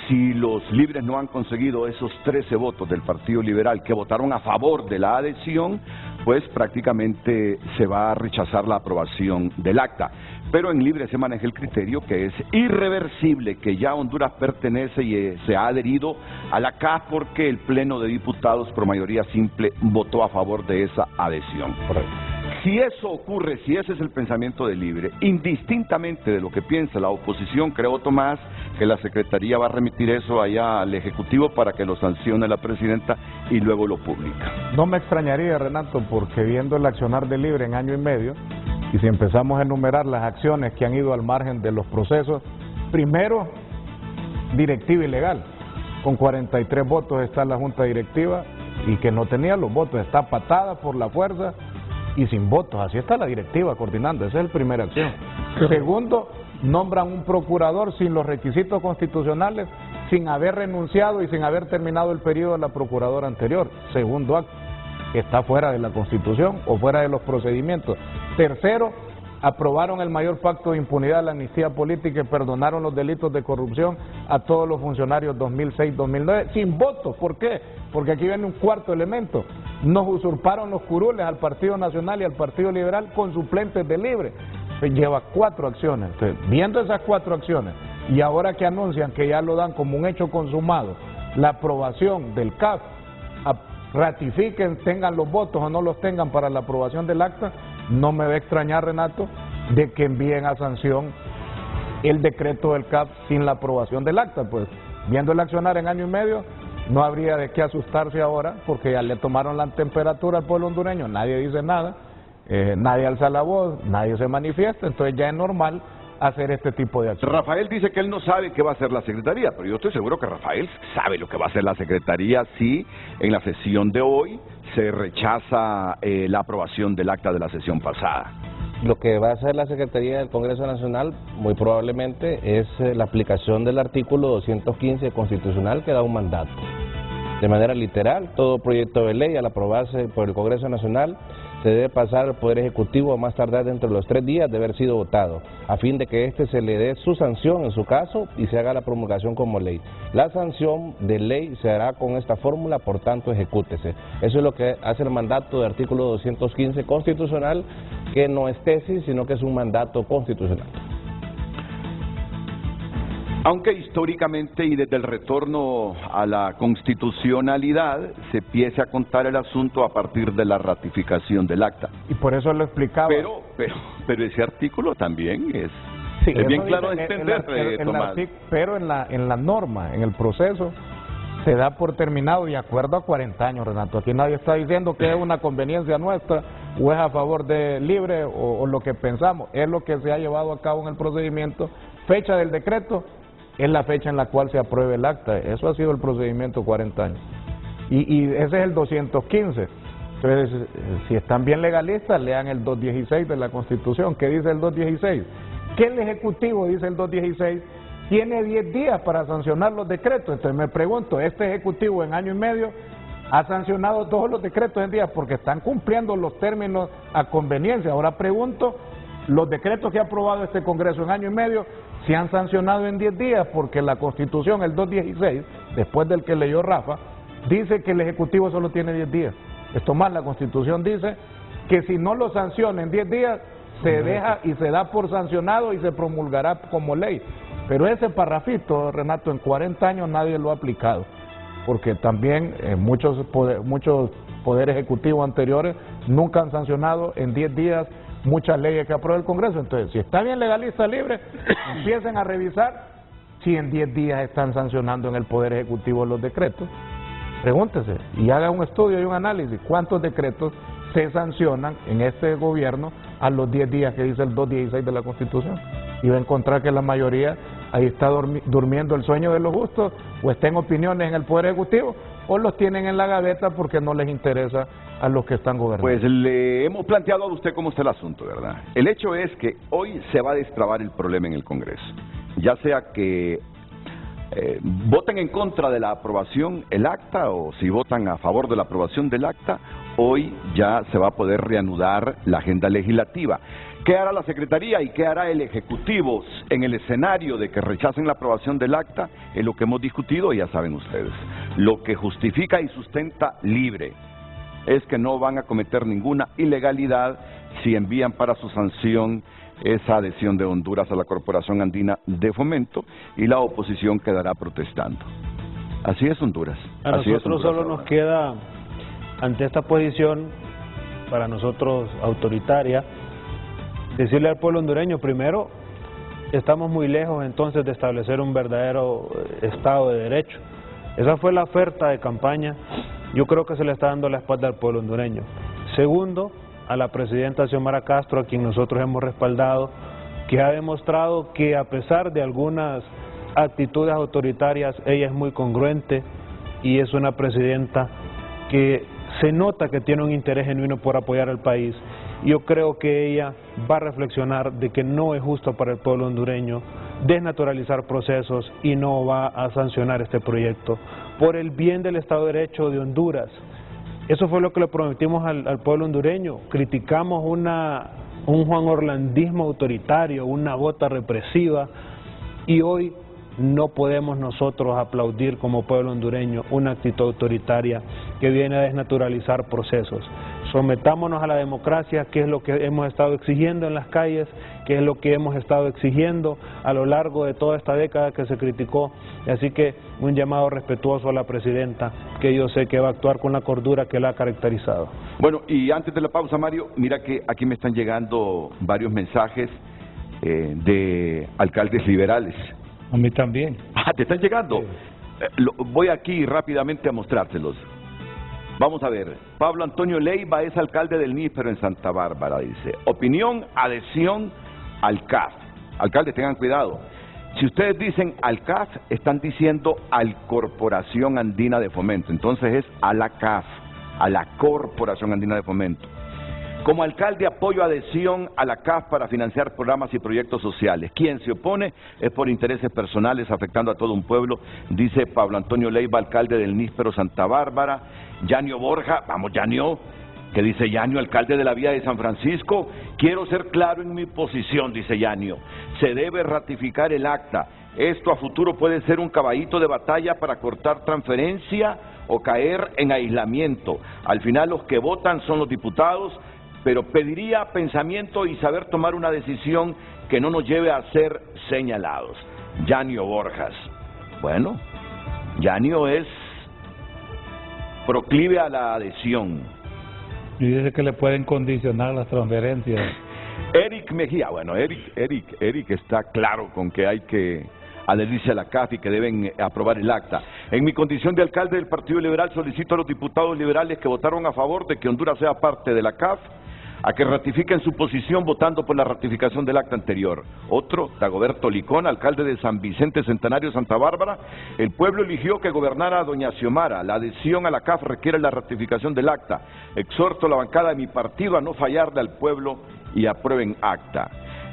Si los libres no han conseguido esos 13 votos del Partido Liberal que votaron a favor de la adhesión, pues prácticamente se va a rechazar la aprobación del acta. Pero en Libre se maneja el criterio que es irreversible, que ya Honduras pertenece y se ha adherido a la CAF porque el Pleno de Diputados por mayoría simple votó a favor de esa adhesión. Correcto. Si eso ocurre, si ese es el pensamiento de Libre, indistintamente de lo que piensa la oposición, creo, Tomás, que la Secretaría va a remitir eso allá al Ejecutivo para que lo sancione la Presidenta y luego lo publica. No me extrañaría, Renato, porque viendo el accionar de Libre en año y medio, y si empezamos a enumerar las acciones que han ido al margen de los procesos, primero, directiva ilegal. Con 43 votos está la Junta Directiva y que no tenía los votos, está patada por la fuerza y sin votos. Así está la directiva coordinando, esa es la primera acción. Segundo, nombran un procurador sin los requisitos constitucionales, sin haber renunciado y sin haber terminado el periodo de la procuradora anterior. Segundo acto, que está fuera de la Constitución o fuera de los procedimientos. Tercero, aprobaron el mayor pacto de impunidad, la amnistía política, y perdonaron los delitos de corrupción a todos los funcionarios 2006-2009 sin votos. ¿Por qué? Porque aquí viene un cuarto elemento. Nos usurparon los curules al Partido Nacional y al Partido Liberal con suplentes de Libre. Lleva 4 acciones. Entonces, viendo esas 4 acciones y ahora que anuncian que ya lo dan como un hecho consumado, la aprobación del CAF, ratifiquen, tengan los votos o no los tengan para la aprobación del acta, no me va a extrañar, Renato, de que envíen a sanción el decreto del CAF sin la aprobación del acta. Pues viendo el accionar en año y medio, no habría de qué asustarse ahora, porque ya le tomaron la temperatura al pueblo hondureño, nadie dice nada, nadie alza la voz, nadie se manifiesta, entonces ya es normal hacer este tipo de acciones. Rafael dice que él no sabe qué va a hacer la Secretaría, pero yo estoy seguro que Rafael sabe lo que va a hacer la Secretaría si en la sesión de hoy se rechaza la aprobación del acta de la sesión pasada. Lo que va a hacer la Secretaría del Congreso Nacional muy probablemente es la aplicación del artículo 215 constitucional que da un mandato. De manera literal, todo proyecto de ley al aprobarse por el Congreso Nacional se debe pasar al Poder Ejecutivo a más tardar dentro de los 3 días de haber sido votado, a fin de que éste se le dé su sanción en su caso y se haga la promulgación como ley. La sanción de ley se hará con esta fórmula, por tanto ejecútese. Eso es lo que hace el mandato del artículo 215 constitucional, que no es tesis, sino que es un mandato constitucional. Aunque históricamente y desde el retorno a la constitucionalidad se empiece a contar el asunto a partir de la ratificación del acta. Y por eso lo explicaba. Pero ese artículo también es bien claro de entender, Tomás. Pero en la norma, en el proceso, se da por terminado de acuerdo a 40 años, Renato. Aquí nadie está diciendo que es una conveniencia nuestra o es a favor de Libre o lo que pensamos. Es lo que se ha llevado a cabo en el procedimiento. Fecha del decreto es la fecha en la cual se apruebe el acta. Eso ha sido el procedimiento 40 años. Y ese es el 215. Entonces, si están bien legalistas, lean el 216 de la Constitución. ¿Qué dice el 216? Que el Ejecutivo, dice el 216, tiene 10 días para sancionar los decretos. Entonces me pregunto, ¿este Ejecutivo en año y medio ha sancionado todos los decretos en días? Porque están cumpliendo los términos a conveniencia. Ahora pregunto, los decretos que ha aprobado este Congreso en año y medio se han sancionado en 10 días, porque la Constitución, el 216, después del que leyó Rafa, dice que el Ejecutivo solo tiene 10 días. Esto más, la Constitución dice que si no lo sanciona en 10 días, se deja y se da por sancionado y se promulgará como ley. Pero ese parrafito, Renato, en 40 años nadie lo ha aplicado, porque también muchos poderes ejecutivos anteriores nunca han sancionado en 10 días muchas leyes que aprueba el Congreso. Entonces, si está bien legalista Libre, empiecen a revisar si en 10 días están sancionando en el Poder Ejecutivo los decretos. Pregúntese y haga un estudio y un análisis. ¿Cuántos decretos se sancionan en este gobierno a los 10 días que dice el 216 de la Constitución? Y va a encontrar que la mayoría ahí está durmiendo el sueño de los justos, o está en opiniones en el Poder Ejecutivo, o los tienen en la gaveta porque no les interesa a los que están gobernando. Pues le hemos planteado a usted cómo está el asunto, ¿verdad? El hecho es que hoy se va a destrabar el problema en el Congreso, ya sea que voten en contra de la aprobación el acta, o si votan a favor de la aprobación del acta, hoy ya se va a poder reanudar la agenda legislativa. ¿Qué hará la Secretaría y qué hará el Ejecutivo en el escenario de que rechacen la aprobación del acta? Es lo que hemos discutido, ya saben ustedes. Lo que justifica y sustenta Libre es que no van a cometer ninguna ilegalidad si envían para su sanción esa adhesión de Honduras a la Corporación Andina de Fomento, y la oposición quedará protestando. Así es Honduras. A nosotros solo nos queda, ante esta posición, para nosotros autoritaria, decirle al pueblo hondureño, primero, estamos muy lejos entonces de establecer un verdadero Estado de Derecho. Esa fue la oferta de campaña. Yo creo que se le está dando la espalda al pueblo hondureño. Segundo, a la presidenta Xiomara Castro, a quien nosotros hemos respaldado, que ha demostrado que a pesar de algunas actitudes autoritarias, ella es muy congruente y es una presidenta que se nota que tiene un interés genuino por apoyar al país. Yo creo que ella va a reflexionar de que no es justo para el pueblo hondureño desnaturalizar procesos y no va a sancionar este proyecto por el bien del Estado de Derecho de Honduras. Eso fue lo que le prometimos al pueblo hondureño. Criticamos un Juan Orlandismo autoritario, una bota represiva, y hoy no podemos nosotros aplaudir como pueblo hondureño una actitud autoritaria que viene a desnaturalizar procesos. Sometámonos a la democracia, que es lo que hemos estado exigiendo en las calles, que es lo que hemos estado exigiendo a lo largo de toda esta década que se criticó. Así que un llamado respetuoso a la presidenta, que yo sé que va a actuar con la cordura que la ha caracterizado. Bueno, y antes de la pausa, Mario, mira que aquí me están llegando varios mensajes de alcaldes liberales. A mí también. Ah, ¿te están llegando? Sí. Voy aquí rápidamente a mostrárselos. Vamos a ver. Pablo Antonio Leiva es alcalde del Níspero en Santa Bárbara, dice. Opinión, adhesión al CAF. Alcaldes, tengan cuidado. Si ustedes dicen al CAF, están diciendo al Corporación Andina de Fomento. Entonces es a la CAF, a la Corporación Andina de Fomento. Como alcalde apoyo adhesión a la CAF para financiar programas y proyectos sociales. Quien se opone es por intereses personales afectando a todo un pueblo, dice Pablo Antonio Leiva, alcalde del Níspero Santa Bárbara. Yanio Borja, vamos Yanio, que dice Yanio, alcalde de la Vía de San Francisco. Quiero ser claro en mi posición, dice Yanio. Se debe ratificar el acta. Esto a futuro puede ser un caballito de batalla para cortar transferencia o caer en aislamiento. Al final los que votan son los diputados, pero pediría pensamiento y saber tomar una decisión que no nos lleve a ser señalados. Yanio Borjas. Bueno, Yanio es proclive a la adhesión. Y dice que le pueden condicionar las transferencias. Eric Mejía, bueno, Eric está claro con que hay que adherirse a la CAF y que deben aprobar el acta. En mi condición de alcalde del Partido Liberal solicito a los diputados liberales que votaron a favor de que Honduras sea parte de la CAF a que ratifiquen su posición votando por la ratificación del acta anterior. Otro, Dagoberto Licón, alcalde de San Vicente Centenario, Santa Bárbara. El pueblo eligió que gobernara a doña Xiomara. La adhesión a la CAF requiere la ratificación del acta. Exhorto a la bancada de mi partido a no fallarle al pueblo y aprueben acta.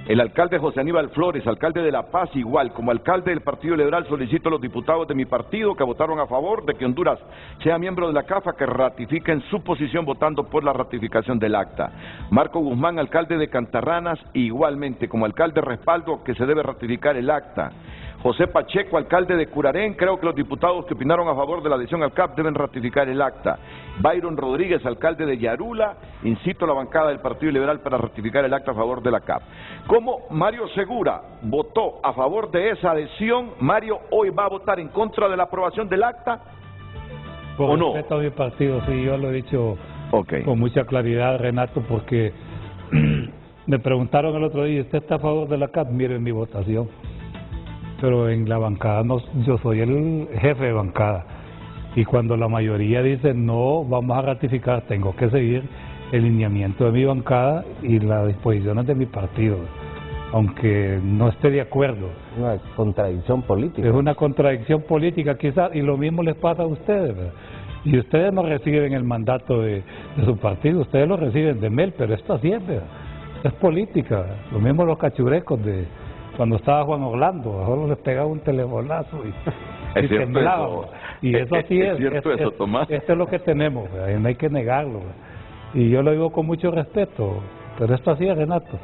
El alcalde José Aníbal Flores, alcalde de La Paz, igual. Como alcalde del Partido Liberal solicito a los diputados de mi partido que votaron a favor de que Honduras sea miembro de la CAF a que ratifiquen su posición votando por la ratificación del acta. Marco Guzmán, alcalde de Cantarranas, igualmente. Como alcalde respaldo que se debe ratificar el acta. José Pacheco, alcalde de Curarén, creo que los diputados que opinaron a favor de la adhesión al CAF deben ratificar el acta. Byron Rodríguez, alcalde de Yarula, incito a la bancada del Partido Liberal para ratificar el acta a favor de la CAF. Como Mario Segura votó a favor de esa adhesión, Mario hoy va a votar en contra de la aprobación del acta, ¿o no? Respeto a mi partido, sí, yo lo he dicho okay, con mucha claridad, Renato, porque me preguntaron el otro día, ¿usted está a favor de la CAF? Miren mi votación. Pero en la bancada no, yo soy el jefe de bancada, y cuando la mayoría dice no, vamos a ratificar, tengo que seguir el lineamiento de mi bancada y las disposiciones de mi partido, aunque no esté de acuerdo. Una contradicción política. Es una contradicción política quizás, y lo mismo les pasa a ustedes, ¿verdad? Y ustedes no reciben el mandato de su partido, ustedes lo reciben de Mel, pero esto así es, ¿verdad? Es política, ¿verdad? Lo mismo los cachurecos de cuando estaba Juan Orlando, solo les pegaba un telefonazo y temblaban. Y eso así es. Cierto eso, Tomás. Esto es lo que tenemos, no hay que negarlo. Y yo lo digo con mucho respeto, pero esto así es, Renato.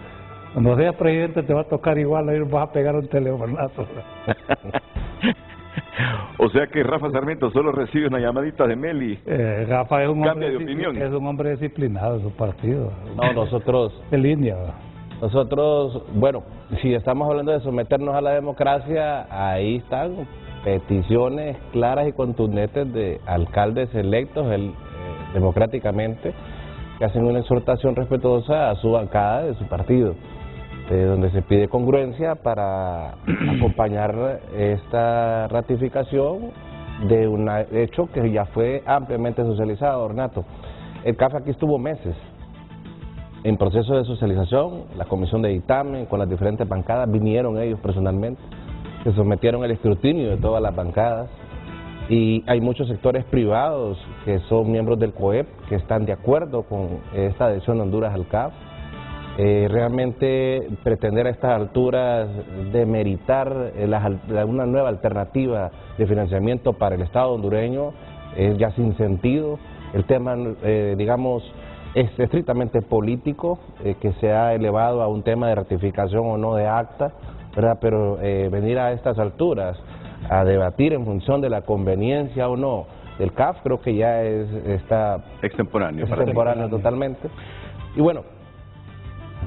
Cuando seas presidente te va a tocar igual, ahí vas a pegar un telefonazo. O sea que Rafa Sarmiento solo recibe una llamadita de Meli. Rafa es un Cambia de opinión. Es un hombre disciplinado de su partido. No, nosotros... En línea. Nosotros, bueno, si estamos hablando de someternos a la democracia, ahí están peticiones claras y contundentes de alcaldes electos democráticamente que hacen una exhortación respetuosa a su bancada de su partido, donde se pide congruencia para acompañar esta ratificación de un hecho que ya fue ampliamente socializado, Renato. El CAF aquí estuvo meses en proceso de socialización, la comisión de dictamen con las diferentes bancadas, vinieron ellos personalmente, se sometieron al escrutinio de todas las bancadas y hay muchos sectores privados que son miembros del COEP que están de acuerdo con esta adhesión de Honduras al CAF. Realmente pretender a estas alturas demeritar una nueva alternativa de financiamiento para el Estado hondureño es ya sin sentido. El tema, digamos, es estrictamente político, que se ha elevado a un tema de ratificación o no de acta, ¿verdad? Pero venir a estas alturas a debatir en función de la conveniencia o no del CAF, creo que ya está extemporáneo totalmente. Y bueno,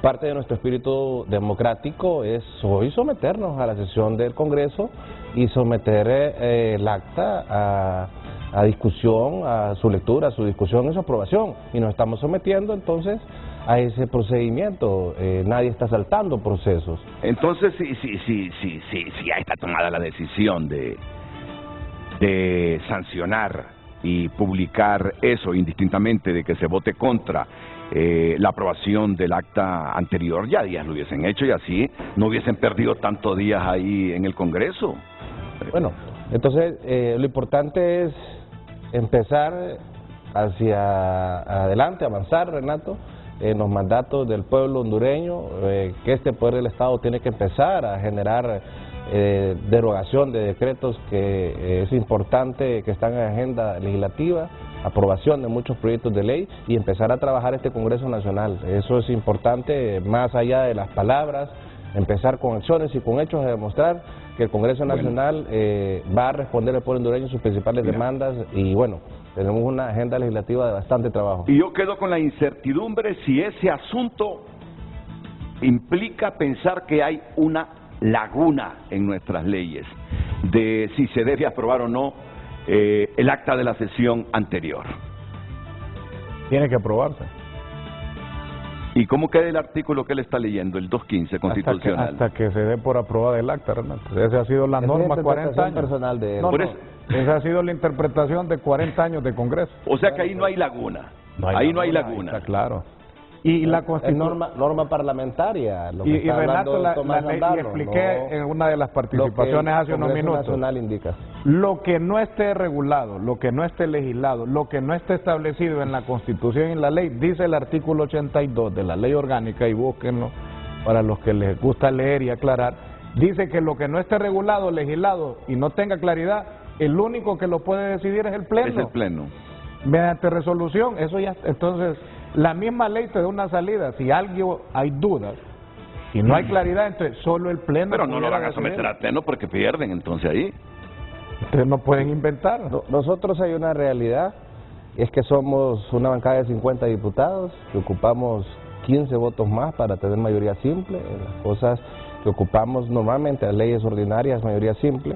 parte de nuestro espíritu democrático es hoy someternos a la sesión del Congreso y someter el acta a discusión, a su lectura, a su discusión y su aprobación. Y nos estamos sometiendo entonces a ese procedimiento. Nadie está saltando procesos. Entonces, si ya está tomada la decisión de sancionar y publicar eso indistintamente de que se vote contra la aprobación del acta anterior, ya días lo hubiesen hecho y así no hubiesen perdido tantos días ahí en el Congreso. Bueno, entonces lo importante es empezar hacia adelante, avanzar, Renato, en los mandatos del pueblo hondureño, que este poder del Estado tiene que empezar a generar derogación de decretos que es importante que están en la agenda legislativa, aprobación de muchos proyectos de ley y empezar a trabajar este Congreso Nacional. Eso es importante, más allá de las palabras, empezar con acciones y con hechos a demostrar que el Congreso Nacional va a responder al pueblo hondureño sus principales demandas y bueno, tenemos una agenda legislativa de bastante trabajo. Y yo quedo con la incertidumbre si ese asunto implica pensar que hay una laguna en nuestras leyes de si se debe aprobar o no el acta de la sesión anterior. Tiene que aprobarse. ¿Y cómo queda el artículo que él está leyendo, el 215 constitucional? Hasta que se dé por aprobada el acta, Renato. Esa ha sido la norma 40 años. Personal de él. No, esa ha sido la interpretación de 40 años de Congreso. O sea que ahí no hay laguna. Ahí no hay laguna. Está claro. Y la norma parlamentaria, lo que y está Renato, hablando Tomás la ley, Andalo, y expliqué en una de las participaciones hace unos minutos. Nacional indica. Lo que no esté regulado, lo que no esté legislado, lo que no esté establecido en la Constitución y en la ley, dice el artículo 82 de la Ley Orgánica, y búsquenlo para los que les gusta leer y aclarar, dice que lo que no esté regulado, legislado y no tenga claridad, el único que lo puede decidir es el Pleno. Es el Pleno. Mediante resolución, eso ya, entonces, la misma ley te da una salida, si algo hay dudas, si no hay claridad, entonces solo el Pleno. Pero no lo van a someter al Pleno porque pierden, entonces ahí. Ustedes no pueden inventar. Nosotros hay una realidad, es que somos una bancada de 50 diputados, que ocupamos 15 votos más para tener mayoría simple, las cosas que ocupamos normalmente, las leyes ordinarias, mayoría simple,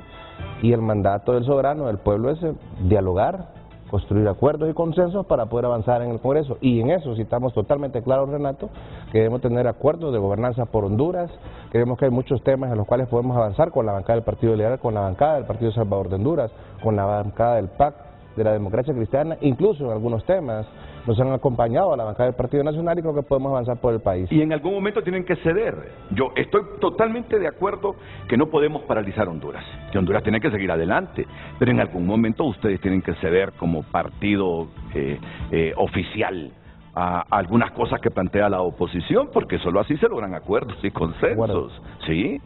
y el mandato del soberano, del pueblo, es dialogar, construir acuerdos y consensos para poder avanzar en el Congreso. Y en eso sí estamos totalmente claros, Renato, que debemos tener acuerdos de gobernanza por Honduras. Creemos que hay muchos temas en los cuales podemos avanzar con la bancada del Partido Liberal, con la bancada del Partido Salvador de Honduras, con la bancada del PAC, de la Democracia Cristiana, incluso en algunos temas nos han acompañado a la bancada del Partido Nacional y creo que podemos avanzar por el país. Y en algún momento tienen que ceder. Yo estoy totalmente de acuerdo que no podemos paralizar Honduras, que Honduras tiene que seguir adelante, pero en algún momento ustedes tienen que ceder como partido oficial a algunas cosas que plantea la oposición, porque solo así se logran acuerdos y consensos, ¿sí?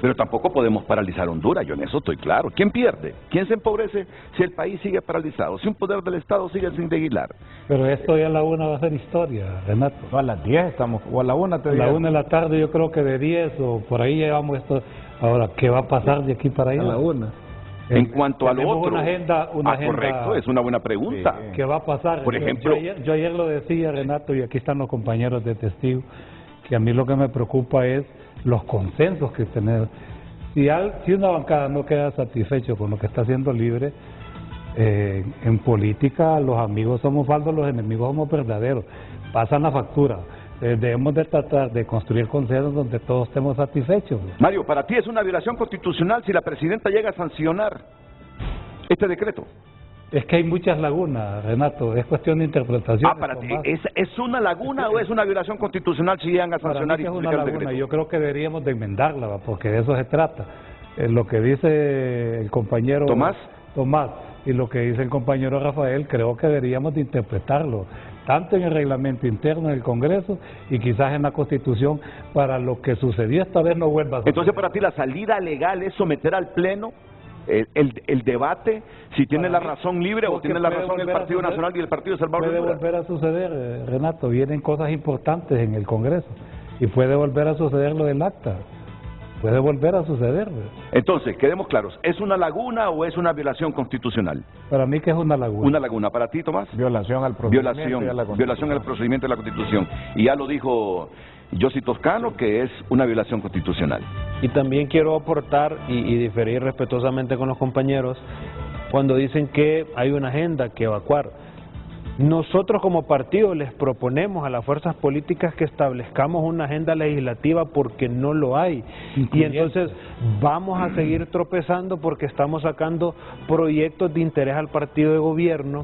Pero tampoco podemos paralizar Honduras, yo en eso estoy claro. ¿Quién pierde? ¿Quién se empobrece si el país sigue paralizado? Si un poder del Estado sigue sin legislar. Pero esto ya a la 1 va a ser historia, Renato. No, a las 10 estamos, o a la 1 te A la 1 de la tarde yo creo que de 10 o por ahí llevamos esto. Ahora, ¿qué va a pasar de aquí para allá? A la 1. En cuanto a lo otro, una agenda, correcto, es una buena pregunta. ¿Qué va a pasar? Por ejemplo, yo ayer lo decía, Renato, y aquí están los compañeros de testigos, que a mí lo que me preocupa es los consensos que tener. Si una bancada no queda satisfecho con lo que está haciendo Libre, en política los amigos somos falsos, los enemigos somos verdaderos. Pasan la factura. Debemos de tratar de construir consensos donde todos estemos satisfechos. Mario, para ti es una violación constitucional si la presidenta llega a sancionar este decreto. Es que hay muchas lagunas, Renato, es cuestión de interpretación. Para ti, ¿es una laguna o es una violación constitucional si llegan a sancionar y publicar el decreto? Yo creo que deberíamos de enmendarla, porque de eso se trata. Lo que dice el compañero Tomás y lo que dice el compañero Rafael, creo que deberíamos de interpretarlo, tanto en el reglamento interno del Congreso y quizás en la Constitución, para lo que sucedió esta vez no vuelva a suceder. Entonces, para ti la salida legal es someter al Pleno el debate, si tiene la razón Libre o tiene la razón el Partido Nacional y el Partido Salvador. Puede volver a suceder, Renato, vienen cosas importantes en el Congreso y puede volver a suceder lo del acta. Puede volver a suceder. Entonces, quedemos claros, ¿es una laguna o es una violación constitucional? Para mí que es una laguna. Una laguna. ¿Para ti, Tomás? Violación al procedimiento. Violación al procedimiento de la Constitución. Y ya lo dijo Yossi Toscano, que es una violación constitucional. Y también quiero aportar y diferir respetuosamente con los compañeros cuando dicen que hay una agenda que evacuar. Nosotros como partido les proponemos a las fuerzas políticas que establezcamos una agenda legislativa porque no lo hay. Y entonces vamos a seguir tropezando porque estamos sacando proyectos de interés al partido de gobierno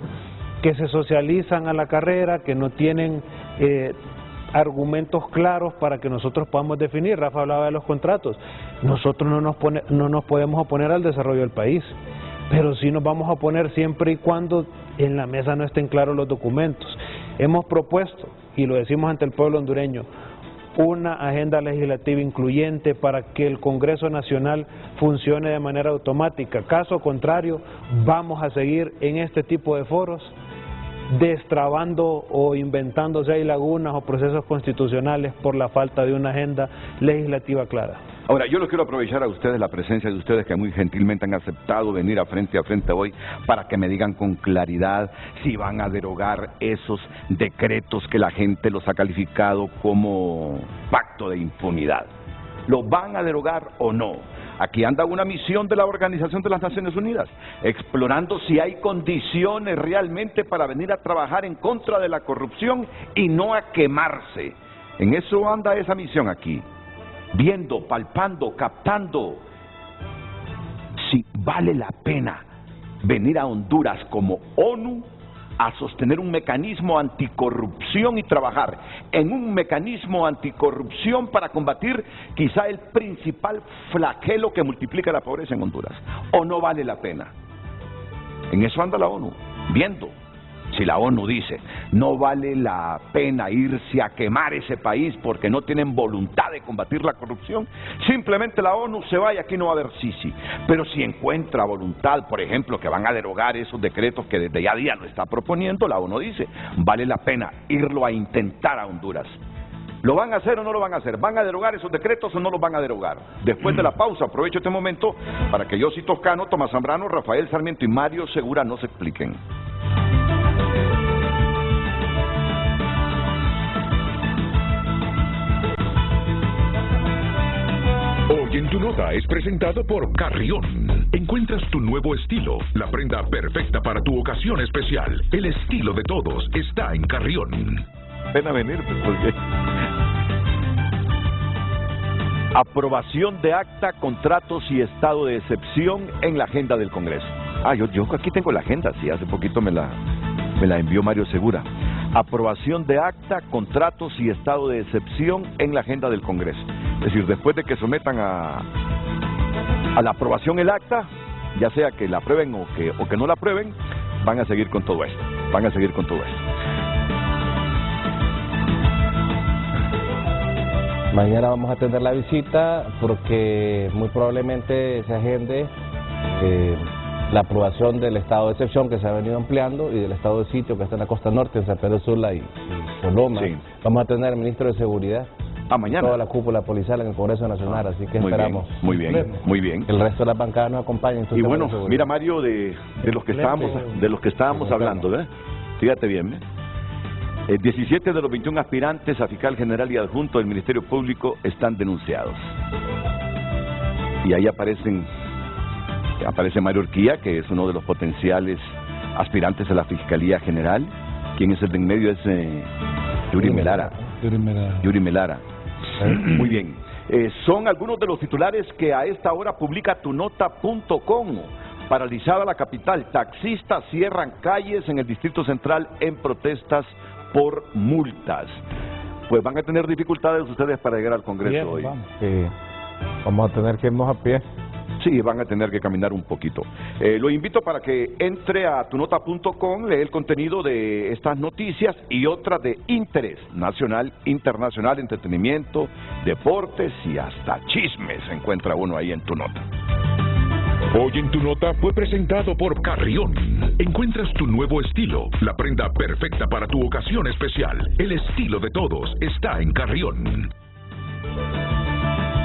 que se socializan a la carrera, que no tienen argumentos claros para que nosotros podamos definir. Rafa hablaba de los contratos. Nosotros no nos podemos oponer al desarrollo del país, pero sí nos vamos a oponer siempre y cuando en la mesa no estén claros los documentos. Hemos propuesto, y lo decimos ante el pueblo hondureño, una agenda legislativa incluyente para que el Congreso Nacional funcione de manera automática. Caso contrario, vamos a seguir en este tipo de foros destrabando o inventándose ahí lagunas o procesos constitucionales por la falta de una agenda legislativa clara. Ahora, yo los quiero aprovechar a ustedes, la presencia de ustedes que muy gentilmente han aceptado venir a frente hoy para que me digan con claridad si van a derogar esos decretos que la gente los ha calificado como pacto de impunidad. ¿Lo van a derogar o no? Aquí anda una misión de la Organización de las Naciones Unidas, explorando si hay condiciones realmente para venir a trabajar en contra de la corrupción y no a quemarse. En eso anda esa misión aquí, viendo, palpando, captando si vale la pena venir a Honduras como ONU a sostener un mecanismo anticorrupción y trabajar en un mecanismo anticorrupción para combatir quizá el principal flagelo que multiplica la pobreza en Honduras. ¿O no vale la pena? En eso anda la ONU, viendo. Si la ONU dice, no vale la pena irse a quemar ese país porque no tienen voluntad de combatir la corrupción, simplemente la ONU se va y aquí no va a haber Sisi. Pero si encuentra voluntad, por ejemplo, que van a derogar esos decretos que desde ya día lo está proponiendo, la ONU dice, vale la pena irlo a intentar a Honduras. ¿Lo van a hacer o no lo van a hacer? ¿Van a derogar esos decretos o no los van a derogar? Después de la pausa, aprovecho este momento para que Yossi Toscano, Tomás Zambrano, Rafael Sarmiento y Mario Segura nos expliquen. Hoy en Tu Nota es presentado por Carrión. Encuentras tu nuevo estilo, la prenda perfecta para tu ocasión especial. El estilo de todos está en Carrión. Pena venir, porque... Aprobación de acta, contratos y estado de excepción en la agenda del Congreso. Yo aquí tengo la agenda, sí, hace poquito me la envió Mario Segura. Aprobación de acta, contratos y estado de excepción en la agenda del Congreso. Es decir, después de que sometan a la aprobación el acta, ya sea que la aprueben o que no la aprueben, van a seguir con todo esto. Mañana vamos a tener la visita porque muy probablemente se agende la aprobación del estado de excepción que se ha venido ampliando y del estado de sitio que está en la costa norte, en San Pedro Sula y Coloma. Sí. Vamos a tener al ministro de Seguridad. Mañana. Toda la cúpula policial en el Congreso Nacional, así que esperamos. Muy bien. Que el resto de las bancadas nos acompañen. Y bueno, mira Mario, de los que estábamos hablando, ¿ves? Fíjate bien, 17 de los 21 aspirantes a fiscal general y adjunto del Ministerio Público están denunciados. Y ahí aparece Mario Urquía, que es uno de los potenciales aspirantes a la Fiscalía General. ¿Quién es el de en medio? Es Yuri Melara. Muy bien. Son algunos de los titulares que a esta hora publica tunota.com. Paralizada la capital, taxistas cierran calles en el Distrito Central en protestas por multas. Pues van a tener dificultades ustedes para llegar al Congreso hoy. Vamos a tener que irnos a pie. Sí, van a tener que caminar un poquito. Lo invito para que entre a tunota.com, lee el contenido de estas noticias y otras de interés nacional, internacional, entretenimiento, deportes y hasta chismes. Se encuentra uno ahí en Tu Nota. Hoy en Tu Nota fue presentado por Carrión. Encuentras tu nuevo estilo, la prenda perfecta para tu ocasión especial. El estilo de todos está en Carrión.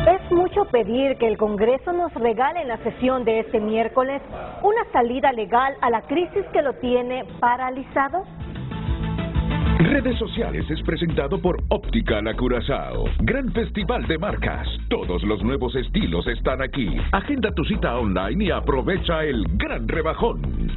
Es mucho pedir que el Congreso nos regale en la sesión de este miércoles una salida legal a la crisis que lo tiene paralizado. Redes Sociales es presentado por Óptica La Curazao. Gran festival de marcas. Todos los nuevos estilos están aquí. Agenda tu cita online y aprovecha el gran rebajón.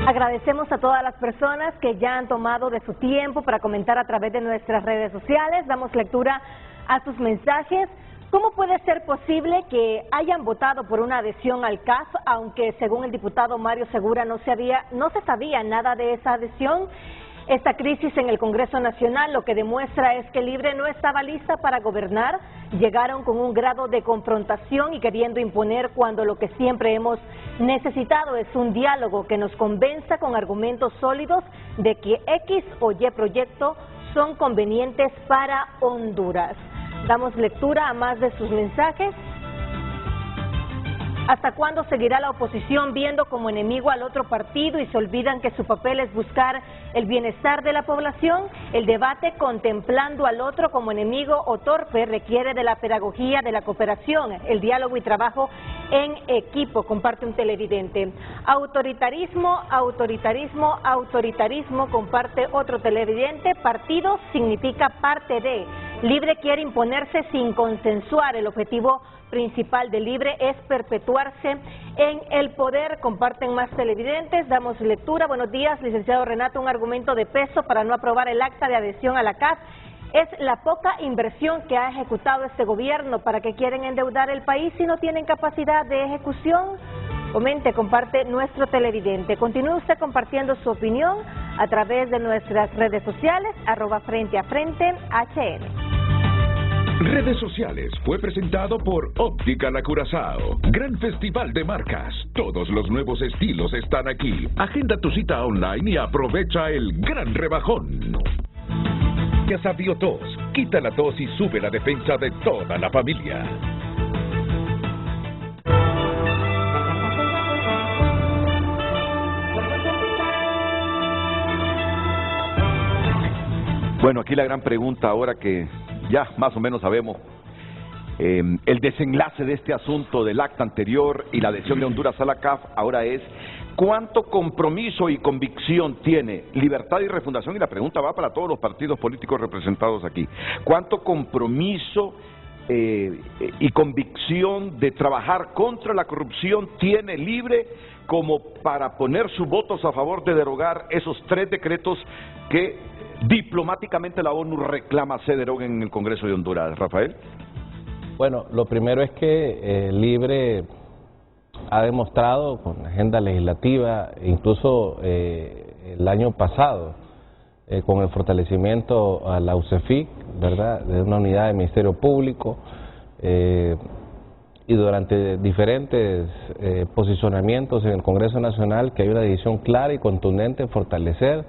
Agradecemos a todas las personas que ya han tomado de su tiempo para comentar a través de nuestras redes sociales. Damos lectura a sus mensajes. ¿Cómo puede ser posible que hayan votado por una adhesión al CAF, aunque según el diputado Mario Segura no se sabía nada de esa adhesión? Esta crisis en el Congreso Nacional lo que demuestra es que Libre no estaba lista para gobernar. Llegaron con un grado de confrontación y queriendo imponer cuando lo que siempre hemos necesitado es un diálogo que nos convenza con argumentos sólidos de que X o Y proyecto son convenientes para Honduras. Damos lectura a más de sus mensajes. ¿Hasta cuándo seguirá la oposición viendo como enemigo al otro partido y se olvidan que su papel es buscar el bienestar de la población? El debate contemplando al otro como enemigo o torpe requiere de la pedagogía de la cooperación, el diálogo y trabajo en equipo, comparte un televidente. Autoritarismo, comparte otro televidente. Partido significa parte de. Libre quiere imponerse sin consensuar. El objetivo principal de Libre es perpetuarse en el poder. Comparten más televidentes. Damos lectura. Buenos días, licenciado Renato. Un argumento de peso para no aprobar el acta de adhesión a la CAF es la poca inversión que ha ejecutado este gobierno. ¿Para qué quieren endeudar el país si no tienen capacidad de ejecución? Comente, comparte nuestro televidente. Continúe usted compartiendo su opinión a través de nuestras redes sociales, @FrenteAFrente@HN. Redes Sociales fue presentado por Óptica La Curazao. Gran festival de marcas. Todos los nuevos estilos están aquí. Agenda tu cita online y aprovecha el gran rebajón. Ya sabio tos. Quita la tos y sube la defensa de toda la familia. Bueno, aquí la gran pregunta ahora que ya más o menos sabemos el desenlace de este asunto del acta anterior y la adhesión de Honduras a la CAF, ahora es ¿cuánto compromiso y convicción tiene Libertad y Refundación? Y la pregunta va para todos los partidos políticos representados aquí. ¿Cuánto compromiso y convicción de trabajar contra la corrupción tiene Libre como para poner sus votos a favor de derogar esos 3 decretos que diplomáticamente la ONU reclama se deroguen en el Congreso de Honduras? Rafael. Bueno, lo primero es que Libre ha demostrado con la agenda legislativa, incluso el año pasado, con el fortalecimiento a la UCEFIC, ¿verdad?, de una unidad del Ministerio Público, y durante diferentes posicionamientos en el Congreso Nacional, que hay una decisión clara y contundente en fortalecer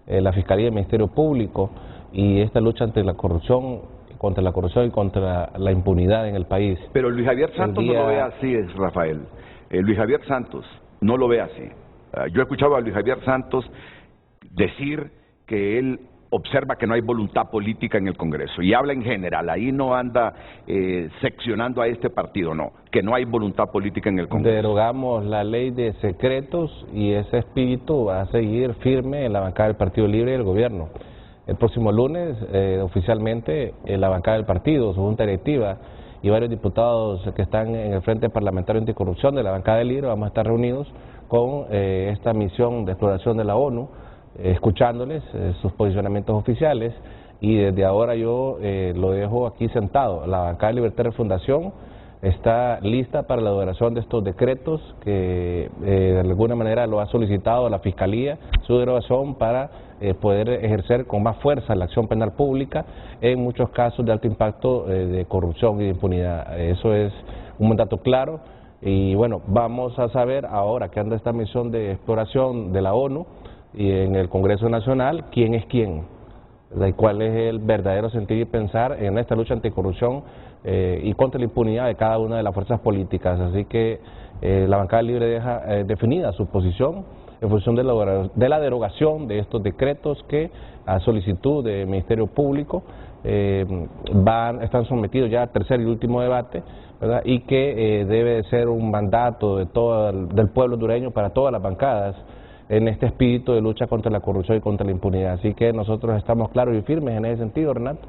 la Fiscalía del Ministerio Público y esta lucha ante la corrupción contra la corrupción y contra la impunidad en el país. Pero Luis Javier Santos no lo ve así, Rafael. Luis Javier Santos no lo ve así. Yo he escuchado a Luis Javier Santos decir que él observa que no hay voluntad política en el Congreso y habla en general, ahí no anda seccionando a este partido, no, que no hay voluntad política en el Congreso. Derogamos la ley de secretos y ese espíritu va a seguir firme en la bancada del Partido Libre y el gobierno. El próximo lunes, oficialmente, la bancada del partido, su junta directiva y varios diputados que están en el Frente Parlamentario Anticorrupción de la bancada del Libre, vamos a estar reunidos con esta misión de exploración de la ONU, escuchándoles sus posicionamientos oficiales, y desde ahora yo lo dejo aquí sentado. La bancada de Libertad y Refundación está lista para la derogación de estos decretos que de alguna manera lo ha solicitado la Fiscalía, su derogación para poder ejercer con más fuerza la acción penal pública en muchos casos de alto impacto de corrupción y de impunidad. Eso es un mandato claro y bueno, vamos a saber ahora que anda esta misión de exploración de la ONU y en el Congreso Nacional quién es quién, ¿verdad? Y cuál es el verdadero sentir y pensar en esta lucha anticorrupción y contra la impunidad de cada una de las fuerzas políticas. Así que la bancada libre deja definida su posición en función de la derogación de estos decretos que a solicitud del Ministerio Público están sometidos ya al tercer y último debate, ¿verdad? Y que debe ser un mandato del pueblo hondureño para todas las bancadas en este espíritu de lucha contra la corrupción y contra la impunidad. Así que nosotros estamos claros y firmes en ese sentido, Renato.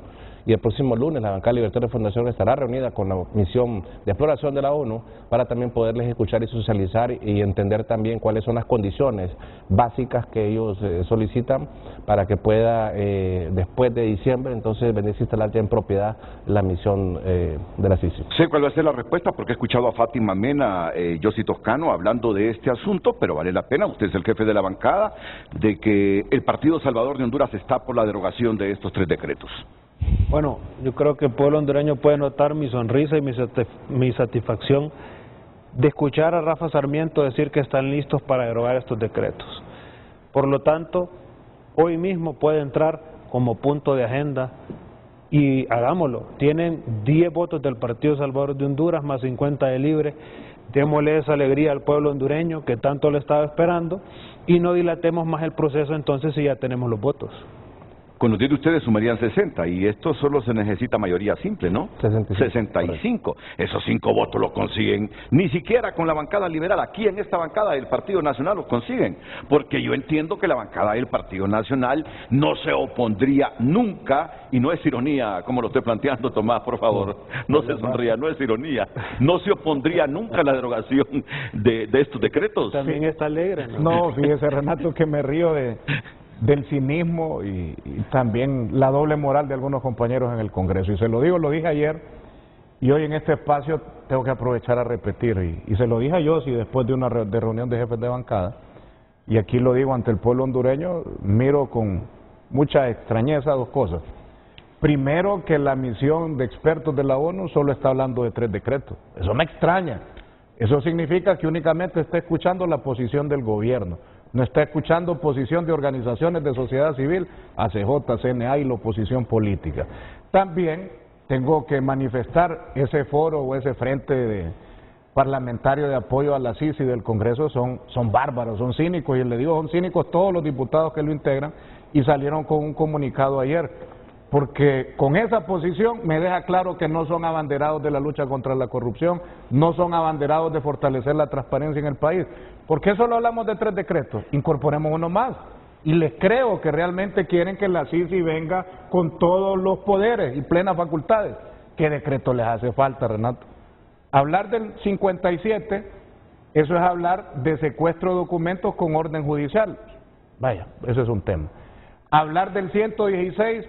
Y el próximo lunes la bancada Libertad de Fundación estará reunida con la misión de exploración de la ONU para también poderles escuchar y socializar y entender también cuáles son las condiciones básicas que ellos solicitan para que pueda después de diciembre entonces venirse a instalar ya en propiedad la misión de la CICI. Sé cuál va a ser la respuesta porque he escuchado a Fátima Mena, Yossi Toscano hablando de este asunto, pero vale la pena, usted es el jefe de la bancada, de que el Partido Salvador de Honduras está por la derogación de estos 3 decretos. Bueno, yo creo que el pueblo hondureño puede notar mi sonrisa y mi satisfacción de escuchar a Rafa Sarmiento decir que están listos para derogar estos decretos. Por lo tanto, hoy mismo puede entrar como punto de agenda y hagámoslo. Tienen 10 votos del Partido Salvador de Honduras más 50 de Libre. Démosle esa alegría al pueblo hondureño que tanto le estaba esperando y no dilatemos más el proceso entonces si ya tenemos los votos. Con los 10 de ustedes sumarían 60 y esto solo se necesita mayoría simple, ¿no? 65. Esos 5 votos los consiguen, ni siquiera con la bancada liberal. Aquí en esta bancada del Partido Nacional los consiguen, porque yo entiendo que la bancada del Partido Nacional no se opondría nunca, y no es ironía como lo estoy planteando, Tomás, por favor, no se sonría, no es ironía, no se opondría nunca a la derogación de estos decretos. También está alegre, ¿no? No, fíjese, Renato, que me río del cinismo y también la doble moral de algunos compañeros en el Congreso. Y se lo digo, lo dije ayer y hoy en este espacio tengo que aprovechar a repetir. Y se lo dije a Yossi después de una reunión de jefes de bancada. Y aquí lo digo ante el pueblo hondureño, miro con mucha extrañeza 2 cosas. Primero, que la misión de expertos de la ONU solo está hablando de 3 decretos. Eso me extraña. Eso significa que únicamente está escuchando la posición del gobierno. No está escuchando posición de organizaciones de sociedad civil, ACJ, CNA y la oposición política. También tengo que manifestar ese foro o ese frente parlamentario de apoyo a la CICI del Congreso son bárbaros, son cínicos, y les digo, son cínicos todos los diputados que lo integran, y salieron con un comunicado ayer, porque con esa posición me deja claro que no son abanderados de la lucha contra la corrupción, no son abanderados de fortalecer la transparencia en el país. ¿Por qué solo hablamos de 3 decretos? Incorporemos uno más. Y les creo que realmente quieren que la CICI venga con todos los poderes y plenas facultades. ¿Qué decreto les hace falta, Renato? Hablar del 57, eso es hablar de secuestro de documentos con orden judicial. Vaya, ese es un tema. Hablar del 116,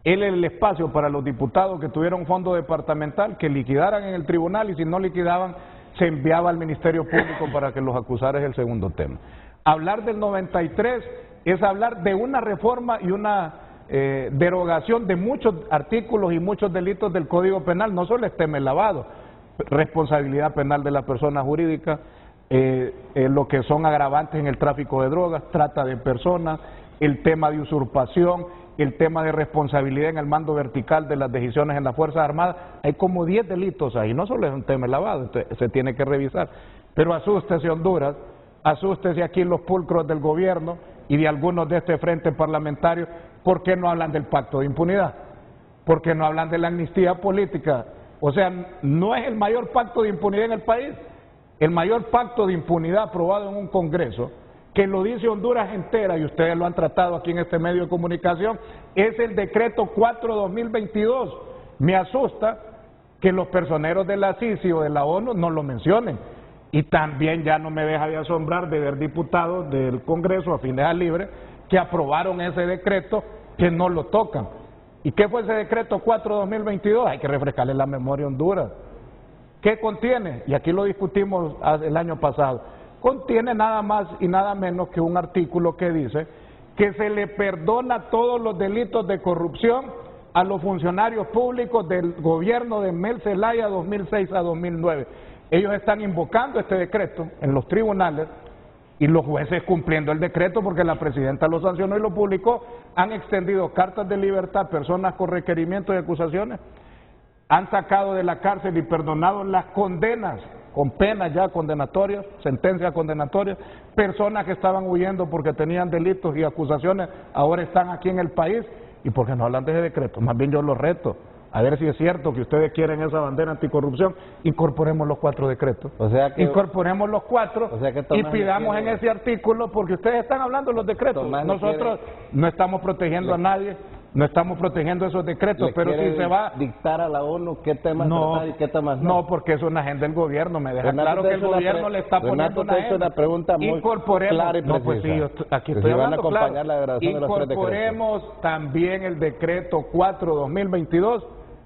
él es el espacio para los diputados que tuvieron fondo departamental, que liquidaran en el tribunal, y si no liquidaban, se enviaba al Ministerio Público para que los acusara, es el segundo tema. Hablar del 93 es hablar de una reforma y una derogación de muchos artículos y muchos delitos del Código Penal, no solo el tema del lavado, responsabilidad penal de la persona jurídica, lo que son agravantes en el tráfico de drogas, trata de personas, el tema de usurpación el tema de responsabilidad en el mando vertical de las decisiones en las Fuerzas Armadas. Hay como 10 delitos ahí, no solo es un tema de lavado, se tiene que revisar. Pero asústese Honduras, asústese aquí los pulcros del gobierno y de algunos de este frente parlamentario. ¿Por qué no hablan del pacto de impunidad? ¿Por qué no hablan de la amnistía política? O sea, no es el mayor pacto de impunidad en el país. El mayor pacto de impunidad aprobado en un Congreso, que lo dice Honduras entera, y ustedes lo han tratado aquí en este medio de comunicación, es el decreto 4/2022. Me asusta que los personeros de la CICI o de la ONU no lo mencionen. Y también ya no me deja de asombrar de ver diputados del Congreso afines al libre que aprobaron ese decreto que no lo tocan. ¿Y qué fue ese decreto 4/2022? Hay que refrescarle la memoria a Honduras. ¿Qué contiene? Y aquí lo discutimos el año pasado. Contiene nada más y nada menos que un artículo que dice que se le perdona todos los delitos de corrupción a los funcionarios públicos del gobierno de Mel Zelaya 2006 a 2009. Ellos están invocando este decreto en los tribunales y los jueces, cumpliendo el decreto porque la presidenta lo sancionó y lo publicó, han extendido cartas de libertad a personas con requerimientos y acusaciones, han sacado de la cárcel y perdonado las condenas con penas ya condenatorias, sentencias condenatorias, personas que estaban huyendo porque tenían delitos y acusaciones, ahora están aquí en el país. ¿Y por qué no hablan de ese decreto? Más bien yo los reto, a ver si es cierto que ustedes quieren esa bandera anticorrupción, incorporemos los 4 decretos, o sea que, incorporemos los 4 o sea que y pidamos en ese artículo, porque ustedes están hablando de los decretos, nosotros no estamos protegiendo a nadie, no estamos protegiendo esos decretos, pero si se va dictar a la ONU qué temas tratar y qué temas no. No, porque es una agenda del gobierno, me deja claro que el gobierno le está poniendo una agenda. Una pregunta muy clara y precisa. No, pues sí, aquí estoy hablando claro. Incorporemos también el decreto 4/2022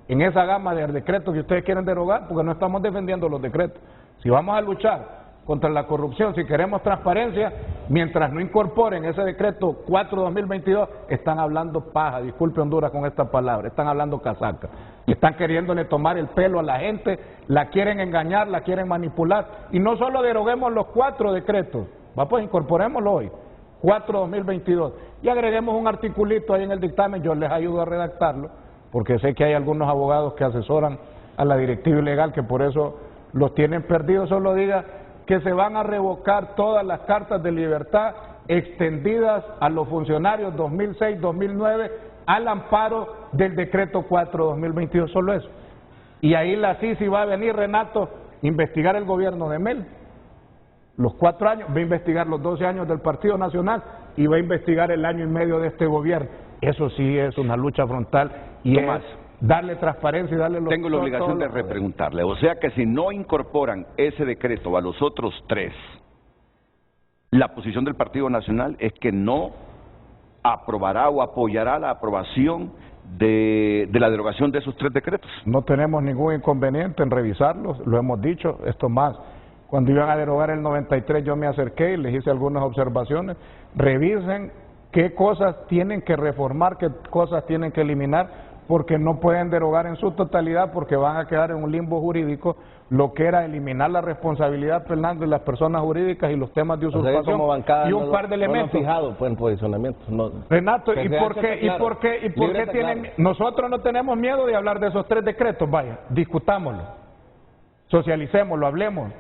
en esa gama de decretos que ustedes quieren derogar, porque no estamos defendiendo los decretos. Si vamos a luchar contra la corrupción, si queremos transparencia, mientras no incorporen ese decreto 4/2022, están hablando paja, disculpe Honduras con esta palabra, están hablando casaca, están queriéndole tomar el pelo a la gente, la quieren engañar, la quieren manipular, y no solo deroguemos los 4 decretos, pues incorporémoslo hoy, 4/2022, y agreguemos un articulito ahí en el dictamen, yo les ayudo a redactarlo, porque sé que hay algunos abogados que asesoran a la directiva ilegal, que por eso los tienen perdidos, solo diga que se van a revocar todas las cartas de libertad extendidas a los funcionarios 2006-2009 al amparo del decreto 4/2022, solo eso. Y ahí la CICI va a venir, Renato, a investigar el gobierno de Mel, los 4 años, va a investigar los 12 años del Partido Nacional y va a investigar el año y medio de este gobierno. Eso sí es una lucha frontal y Tomás, es darle transparencia y darle los... Tengo la obligación de repreguntarle, o sea que si no incorporan ese decreto a los otros 3, la posición del Partido Nacional es que no aprobará o apoyará la aprobación de la derogación de esos 3 decretos. No tenemos ningún inconveniente en revisarlos, lo hemos dicho, esto más. Cuando iban a derogar el 93 yo me acerqué y les hice algunas observaciones, revisen qué cosas tienen que reformar, qué cosas tienen que eliminar, porque no pueden derogar en su totalidad porque van a quedar en un limbo jurídico lo que era eliminar la responsabilidad penal de las personas jurídicas y los temas de usurpación, o sea, como bancada, y un par de elementos. No fijado pues, en posicionamiento. No. Renato, ¿y por qué tienen? Nosotros no tenemos miedo de hablar de esos 3 decretos, vaya, discutámoslo, socialicémoslo, hablemos,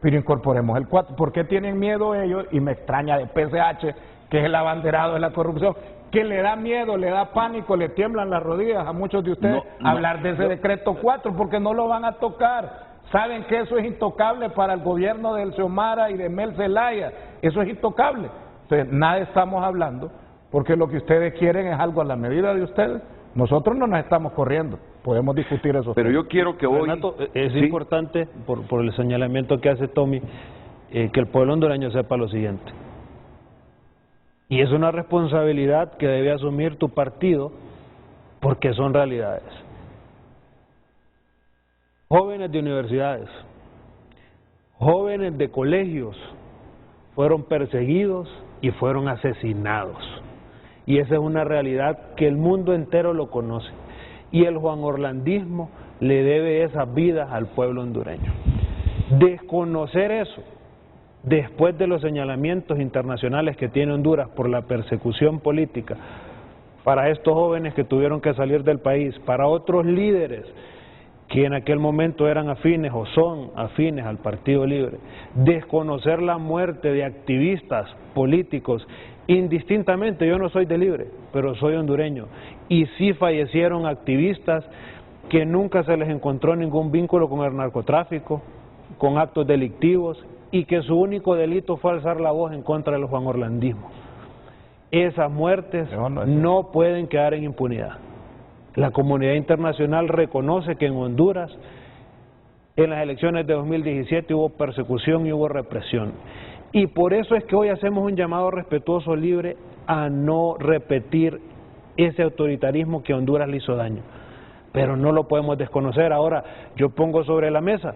pero incorporemos el 4. ¿Por qué tienen miedo ellos? Y me extraña de PCH, que es el abanderado de la corrupción, que le da miedo, le da pánico, le tiemblan las rodillas a muchos de ustedes hablar de ese decreto 4, porque no lo van a tocar. Saben que eso es intocable para el gobierno del Xiomara y de Mel Zelaya, eso es intocable. Entonces, nada estamos hablando, porque lo que ustedes quieren es algo a la medida de ustedes. Nosotros no nos estamos corriendo, podemos discutir eso. Pero yo quiero que hoy... Renato, es importante, por el señalamiento que hace Tommy, que el pueblo hondureño sepa lo siguiente. Y es una responsabilidad que debe asumir tu partido, porque son realidades. Jóvenes de universidades, jóvenes de colegios fueron perseguidos y fueron asesinados. Y esa es una realidad que el mundo entero lo conoce. Y el juanorlandismo le debe esas vidas al pueblo hondureño. Desconocer eso, después de los señalamientos internacionales que tiene Honduras por la persecución política para estos jóvenes que tuvieron que salir del país, para otros líderes que en aquel momento eran afines o son afines al Partido Libre, desconocer la muerte de activistas políticos, indistintamente. Yo no soy de Libre, pero soy hondureño, y sí fallecieron activistas que nunca se les encontró ningún vínculo con el narcotráfico, con actos delictivos, y que su único delito fue alzar la voz en contra del juanorlandismo. Esas muertes no pueden quedar en impunidad. La comunidad internacional reconoce que en Honduras, en las elecciones de 2017, hubo persecución y hubo represión. Y por eso es que hoy hacemos un llamado respetuoso, Libre, a no repetir ese autoritarismo que a Honduras le hizo daño. Pero no lo podemos desconocer. Ahora, yo pongo sobre la mesa,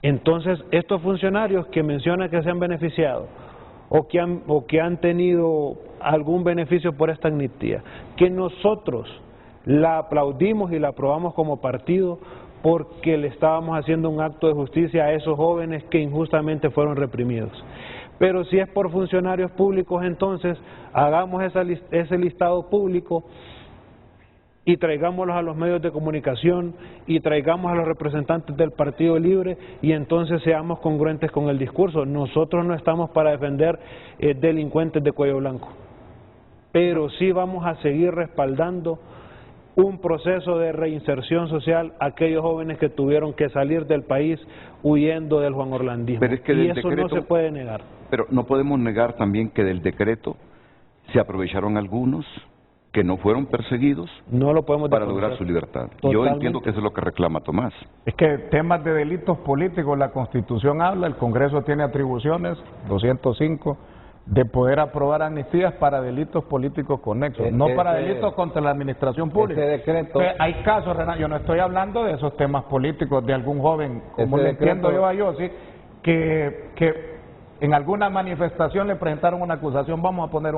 entonces, estos funcionarios que mencionan que se han beneficiado o que han tenido algún beneficio por esta amnistía, que nosotros la aplaudimos y la aprobamos como partido porque le estábamos haciendo un acto de justicia a esos jóvenes que injustamente fueron reprimidos. Pero si es por funcionarios públicos, entonces hagamos ese listado público y traigámoslos a los medios de comunicación y traigamos a los representantes del Partido Libre, y entonces seamos congruentes con el discurso. Nosotros no estamos para defender delincuentes de cuello blanco, pero sí vamos a seguir respaldando un proceso de reinserción social a aquellos jóvenes que tuvieron que salir del país huyendo del juanorlandismo. Pero es que y del eso decreto, no se puede negar. Pero no podemos negar también que del decreto se aprovecharon algunos que no fueron perseguidos para lograr su libertad. Totalmente. Yo entiendo que eso es lo que reclama Tomás. Es que temas de delitos políticos, la Constitución habla, el Congreso tiene atribuciones, 205, de poder aprobar amnistías para delitos políticos conexos, no para delitos contra la administración pública. Decreto, hay casos, Renato, yo no estoy hablando de esos temas políticos de algún joven, como le entiendo yo a Yossi, que en alguna manifestación le presentaron una acusación, vamos a poner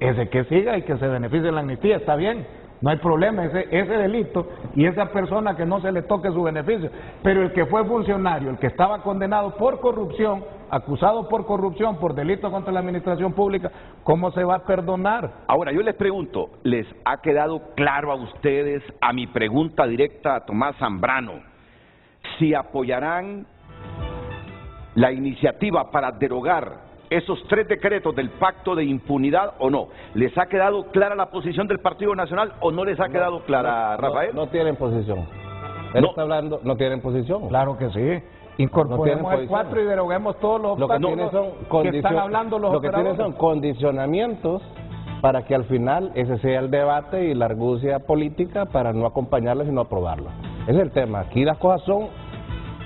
ese que siga y que se beneficie de la amnistía, está bien, no hay problema, ese delito y esa persona que no se le toque su beneficio, pero el que fue funcionario, el que estaba condenado por corrupción, acusado por corrupción, por delito contra la administración pública, ¿cómo se va a perdonar? Ahora, yo les pregunto, ¿les ha quedado claro a ustedes, a mi pregunta directa a Tomás Zambrano, si apoyarán la iniciativa para derogar esos 3 decretos del pacto de impunidad o no? ¿Les ha quedado clara la posición del Partido Nacional o no les ha quedado clara, Rafael? No tienen posición. Él está hablando, no tienen posición. Claro que sí. Incorporemos el 4 y deroguemos todos los obstáculos que están hablando los operadores. Lo que tienen son condicionamientos para que al final ese sea el debate y la argucia política para no acompañarlo sino aprobarlo. Ese es el tema. Aquí las cosas son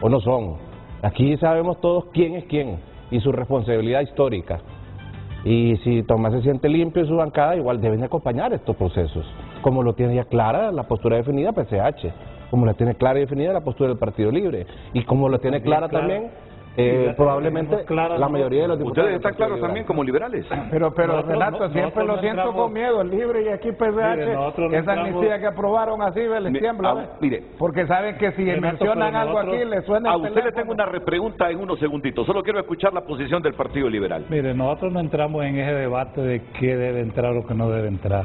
o no son. Aquí sabemos todos quién es quién y su responsabilidad histórica. Y si Tomás se siente limpio en su bancada, igual deben acompañar estos procesos, como lo tiene ya clara la postura definida PCH, como la tiene clara y definida la postura del Partido Libre, y como lo tiene clara también probablemente la mayoría de los diputados. Ustedes están claros también como liberales. Pero Renato, siempre lo siento con miedo, el Libre y aquí PCH, esa amnistía que aprobaron así, les tiembla. Mire, porque saben que si mencionan algo aquí, les suena. A usted le tengo una repregunta en unos segunditos, solo quiero escuchar la posición del Partido Liberal. Mire, nosotros no entramos en ese debate de qué debe entrar o qué no debe entrar,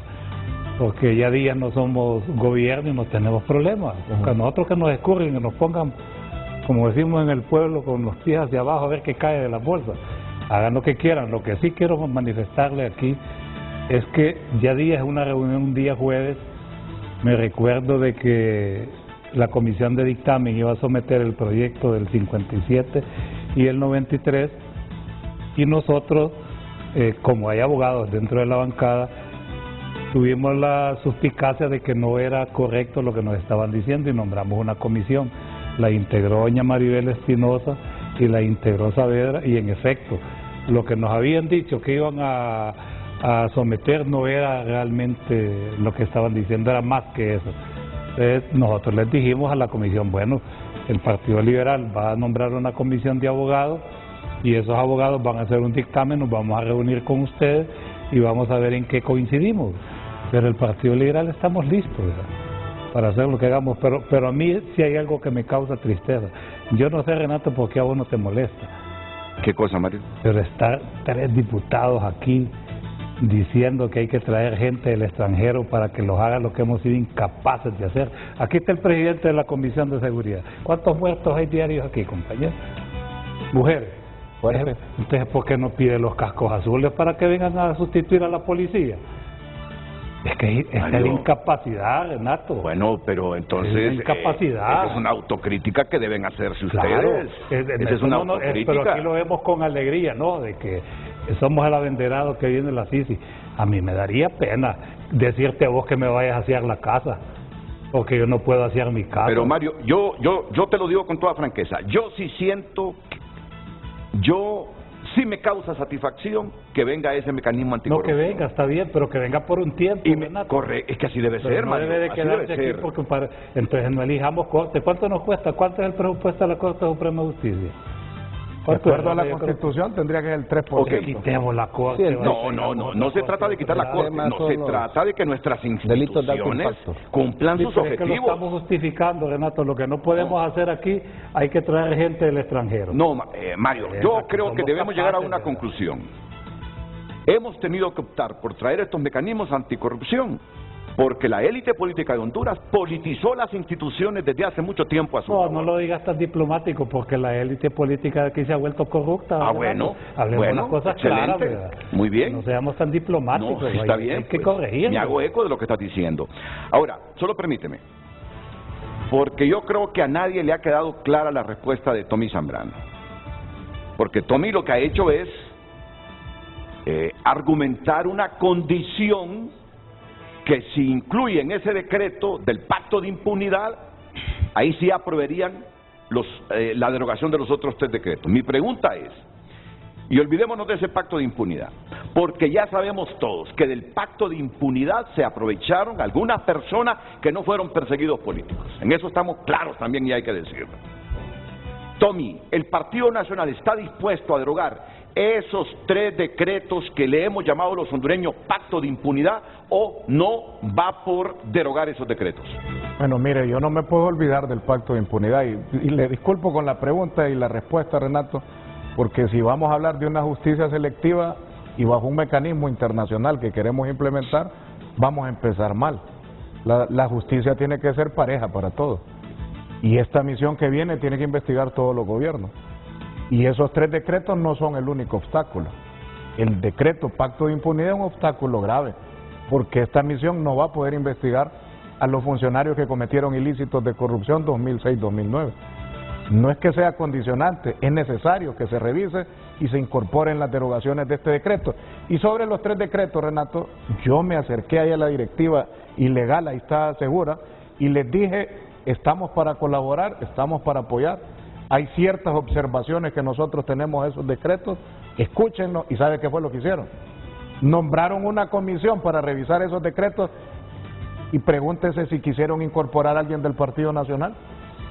porque ya días no somos gobierno y no tenemos problemas. A nosotros que nos escurren, que nos pongan, como decimos en el pueblo, con los pies hacia abajo a ver qué cae de la bolsa. Hagan lo que quieran. Lo que sí quiero manifestarle aquí es que ya días, una reunión un día jueves, me recuerdo de que la comisión de dictamen iba a someter el proyecto del 57 y el 93, y nosotros, como hay abogados dentro de la bancada, tuvimos la suspicacia de que no era correcto lo que nos estaban diciendo y nombramos una comisión. La integró doña Maribel Espinosa y la integró Saavedra, y en efecto, lo que nos habían dicho que iban a someter no era realmente lo que estaban diciendo, era más que eso. Entonces nosotros les dijimos a la comisión, bueno, el Partido Liberal va a nombrar una comisión de abogados y esos abogados van a hacer un dictamen, nos vamos a reunir con ustedes y vamos a ver en qué coincidimos. Pero el Partido Liberal estamos listos, ¿verdad?, para hacer lo que hagamos, pero a mí sí hay algo que me causa tristeza. Yo no sé, Renato, por qué a vos no te molesta. ¿Qué cosa, Mario? Pero estar 3 diputados aquí diciendo que hay que traer gente del extranjero para que los haga lo que hemos sido incapaces de hacer. Aquí está el presidente de la Comisión de Seguridad. ¿Cuántos muertos hay diarios aquí, compañeros? Mujeres. Entonces, ¿por qué no pide los cascos azules para que vengan a sustituir a la policía? Es que es la incapacidad, Renato. Bueno, pero entonces es incapacidad. Esa es una autocrítica que deben hacerse claro, ustedes. Esa es una autocrítica. Pero aquí lo vemos con alegría, ¿no? De que somos el abanderado que viene la Sisi. A mí me daría pena decirte a vos que me vayas a hacer la casa, porque yo no puedo hacer mi casa. Pero Mario, yo te lo digo con toda franqueza. Yo sí siento, sí me causa satisfacción que venga ese mecanismo anticorrupción. No, que venga, está bien, pero que venga por un tiempo. Corre, es que así debe ser, no Mario. Debe de quedarse aquí porque entonces no elijamos corte. ¿Cuánto nos cuesta? ¿Cuánto es el presupuesto de la Corte Suprema de Justicia? De acuerdo a la Constitución tendría que ser el 3%. Okay. Quitemos la Corte. Sí, no se trata de quitar la Corte, no se trata de que nuestras instituciones cumplan sus objetivos. Es que lo estamos justificando, Renato. Lo que no podemos hacer aquí, hay que traer gente del extranjero. No, Mario, yo creo que debemos llegar a una conclusión. Hemos tenido que optar por traer estos mecanismos anticorrupción porque la élite política de Honduras politizó las instituciones desde hace mucho tiempo a su favor. No lo digas tan diplomático, porque la élite política de aquí se ha vuelto corrupta. Bueno, hablemos las cosas claras, ¿verdad? Muy bien. No seamos tan diplomáticos. No, está bien. Hay que corregirlo. Me hago eco de lo que estás diciendo. Ahora, solo permíteme, porque yo creo que a nadie le ha quedado clara la respuesta de Tommy Zambrano. Porque Tommy lo que ha hecho es argumentar una condición que si incluye en ese decreto del pacto de impunidad, ahí sí aprobarían la derogación de los otros 3 decretos. Mi pregunta es, y olvidémonos de ese pacto de impunidad, porque ya sabemos todos que del pacto de impunidad se aprovecharon algunas personas que no fueron perseguidos políticos. En eso estamos claros también y hay que decirlo. Tommy, ¿el Partido Nacional está dispuesto a derogar esos 3 decretos que le hemos llamado los hondureños pacto de impunidad o no va por derogar esos decretos? Bueno, mire, yo no me puedo olvidar del pacto de impunidad y le disculpo con la pregunta y la respuesta, Renato, porque si vamos a hablar de una justicia selectiva y bajo un mecanismo internacional que queremos implementar, vamos a empezar mal. La justicia tiene que ser pareja para todos. Y esta misión que viene tiene que investigar todos los gobiernos. Y esos 3 decretos no son el único obstáculo. El decreto pacto de impunidad es un obstáculo grave, porque esta misión no va a poder investigar a los funcionarios que cometieron ilícitos de corrupción 2006-2009. No es que sea condicionante, es necesario que se revise y se incorporen las derogaciones de este decreto. Y sobre los 3 decretos, Renato, yo me acerqué ahí a la directiva ilegal, ahí está segura, y les dije, estamos para colaborar, estamos para apoyar. Hay ciertas observaciones que nosotros tenemos a esos decretos, escúchenlo y ¿sabe qué fue lo que hicieron? Nombraron una comisión para revisar esos decretos y pregúntese si quisieron incorporar a alguien del Partido Nacional.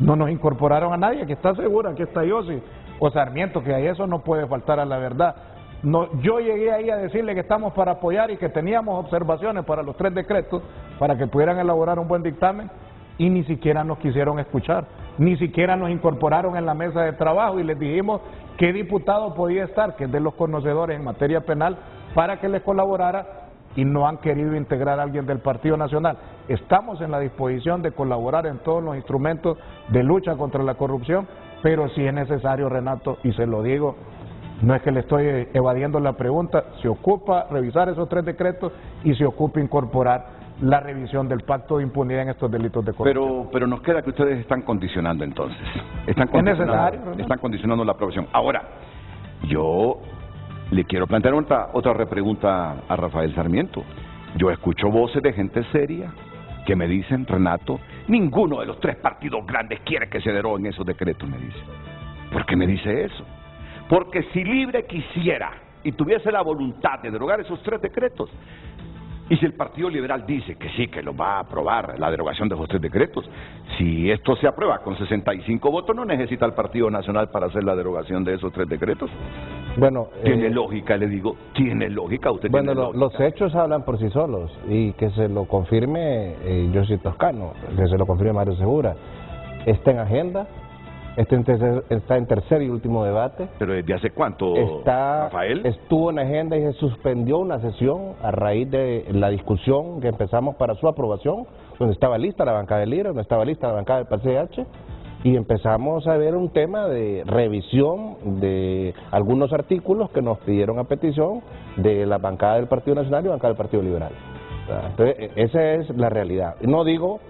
No nos incorporaron a nadie, que está segura, que está Yossi o Sarmiento, que a eso no puede faltar a la verdad. No, yo llegué ahí a decirle que estamos para apoyar y que teníamos observaciones para los 3 decretos para que pudieran elaborar un buen dictamen y ni siquiera nos quisieron escuchar, ni siquiera nos incorporaron en la mesa de trabajo y les dijimos qué diputado podía estar, que es de los conocedores en materia penal, para que les colaborara y no han querido integrar a alguien del Partido Nacional. Estamos en la disposición de colaborar en todos los instrumentos de lucha contra la corrupción, pero si es necesario, Renato, y se lo digo, no es que le estoy evadiendo la pregunta, se ocupa revisar esos 3 decretos y se ocupa incorporar la revisión del pacto de impunidad en estos delitos de corrupción. Pero nos queda que ustedes están condicionando entonces. Están condicionando la aprobación. Ahora, yo le quiero plantear otra repregunta a Rafael Sarmiento. Yo escucho voces de gente seria que me dicen, Renato, ninguno de los 3 partidos grandes quiere que se deroguen esos decretos, me dice. ¿Por qué me dice eso? Porque si Libre quisiera y tuviese la voluntad de derogar esos 3 decretos, y si el Partido Liberal dice que sí, que lo va a aprobar, la derogación de esos 3 decretos, si esto se aprueba con 65 votos, no necesita el Partido Nacional para hacer la derogación de esos 3 decretos. Bueno, tiene lógica, le digo, tiene lógica. Usted bueno, tiene lógica. Los hechos hablan por sí solos y que se lo confirme Yossi Toscano, que se lo confirme Mario Segura. Está en agenda está en tercer y último debate. ¿Pero desde hace cuánto, Rafael? Estuvo en agenda y se suspendió una sesión a raíz de la discusión que empezamos para su aprobación, donde estaba lista la bancada del LIBRE, donde estaba lista la bancada del PCH, y empezamos a ver un tema de revisión de algunos artículos que nos pidieron a petición de la bancada del Partido Nacional y la bancada del Partido Liberal. Entonces, esa es la realidad. No digo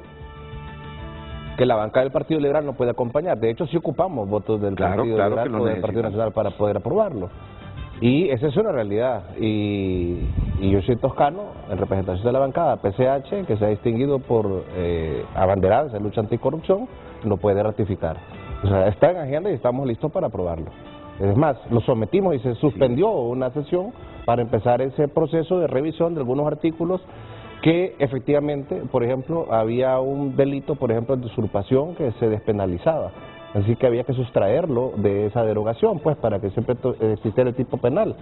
que la bancada del Partido Liberal no puede acompañar. De hecho, sí ocupamos votos del Partido Liberal o del Partido Nacional para poder aprobarlo. Y esa es una realidad. Y yo soy toscano, en representación de la bancada PCH, que se ha distinguido por abanderar esa lucha anticorrupción, lo puede ratificar. O sea, está en agenda y estamos listos para aprobarlo. Es más, lo sometimos y se suspendió una sesión para empezar ese proceso de revisión de algunos artículos que efectivamente, por ejemplo, había un delito, por ejemplo, de usurpación que se despenalizaba. Así que había que sustraerlo de esa derogación, pues, para que siempre existiera el tipo penal,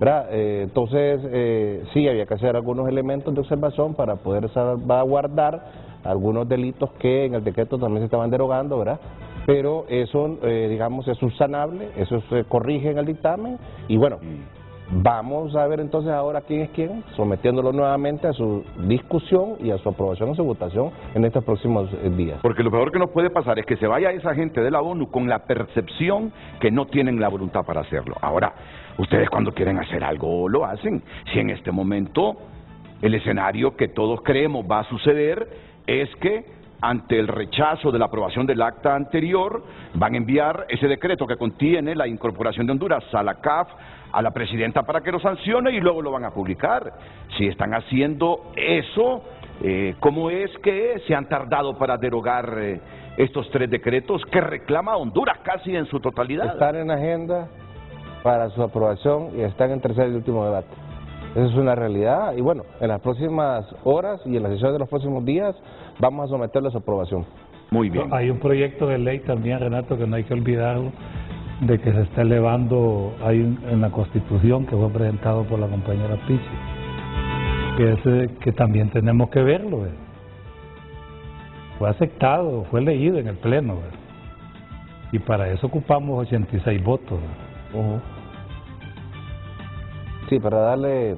¿verdad? Entonces, sí, había que hacer algunos elementos de observación para poder salvaguardar algunos delitos que en el decreto también se estaban derogando, ¿verdad? Pero eso, digamos, es subsanable, eso se corrige en el dictamen y bueno, vamos a ver entonces ahora quién es quién, sometiéndolo nuevamente a su discusión y a su aprobación o su votación en estos próximos días. Porque lo peor que nos puede pasar es que se vaya esa gente de la ONU con la percepción que no tienen la voluntad para hacerlo. Ahora, ustedes cuando quieren hacer algo lo hacen. Si en este momento el escenario que todos creemos va a suceder es que ante el rechazo de la aprobación del acta anterior, van a enviar ese decreto que contiene la incorporación de Honduras a la CAF, a la presidenta para que lo sancione y luego lo van a publicar. Si están haciendo eso, ¿cómo es que se han tardado para derogar estos 3 decretos que reclama Honduras casi en su totalidad? Están en agenda para su aprobación y están en tercer y último debate. Esa es una realidad y bueno, en las próximas horas y en la sesión de los próximos días vamos a someterlo a su aprobación. Muy bien. Hay un proyecto de ley también, Renato, que no hay que olvidarlo, de que se está elevando en la Constitución que fue presentado por la compañera Pichi, que también tenemos que verlo. Fue aceptado, fue leído en el Pleno, y para eso ocupamos 86 votos. Sí, para darle...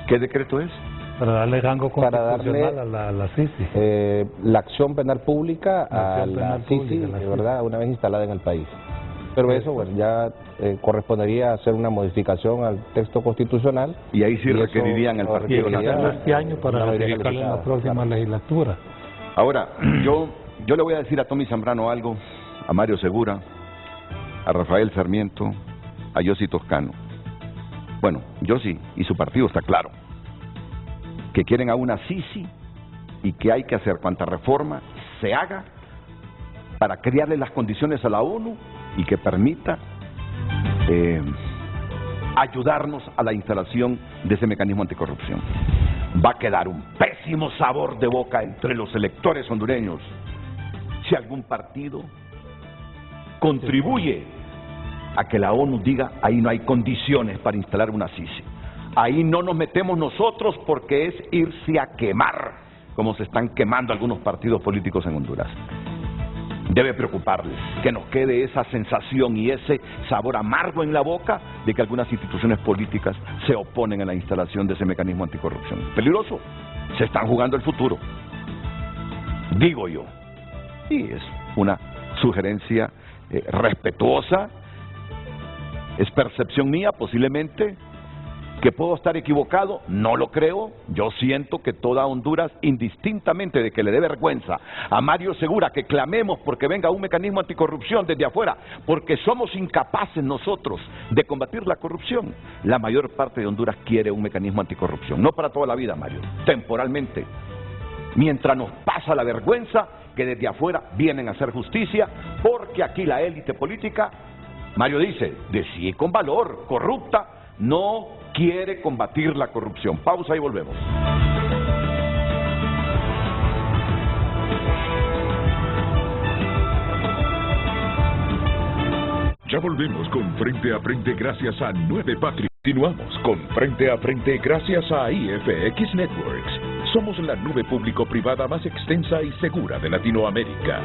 ¿Qué decreto es? Para darle rango constitucional a la CICI. La acción penal pública a la CICI, de verdad, una vez instalada en el país. Pero eso, bueno, ya correspondería hacer una modificación al texto constitucional. Y ahí sí requerirían el Partido Nacional. Este año para ratificarlo en la próxima legislatura. Ahora, yo le voy a decir a Tommy Zambrano algo, a Mario Segura, a Rafael Sarmiento, a Yossi Toscano. Bueno, Yossi y su partido está claro, que quieren a una CICI y que hay que hacer cuanta reforma se haga para crearle las condiciones a la ONU y que permita ayudarnos a la instalación de ese mecanismo anticorrupción. Va a quedar un pésimo sabor de boca entre los electores hondureños si algún partido contribuye a que la ONU diga ahí no hay condiciones para instalar una CICI. Ahí no nos metemos nosotros porque es irse a quemar, como se están quemando algunos partidos políticos en Honduras. Debe preocuparles que nos quede esa sensación y ese sabor amargo en la boca de que algunas instituciones políticas se oponen a la instalación de ese mecanismo anticorrupción. Peligroso, se están jugando el futuro, digo yo. Y es una sugerencia respetuosa, es percepción mía posiblemente, que puedo estar equivocado, no lo creo. Yo siento que toda Honduras, indistintamente de que le dé vergüenza a Mario Segura que clamemos porque venga un mecanismo anticorrupción desde afuera, porque somos incapaces nosotros de combatir la corrupción. La mayor parte de Honduras quiere un mecanismo anticorrupción, no para toda la vida, Mario, temporalmente, mientras nos pasa la vergüenza que desde afuera vienen a hacer justicia, porque aquí la élite política, Mario dice, de sí con valor, corrupta, no quiere combatir la corrupción. Pausa y volvemos. Ya volvemos con Frente a Frente gracias a 9 Patria. Continuamos con Frente a Frente gracias a IFX Networks. Somos la nube público-privada más extensa y segura de Latinoamérica.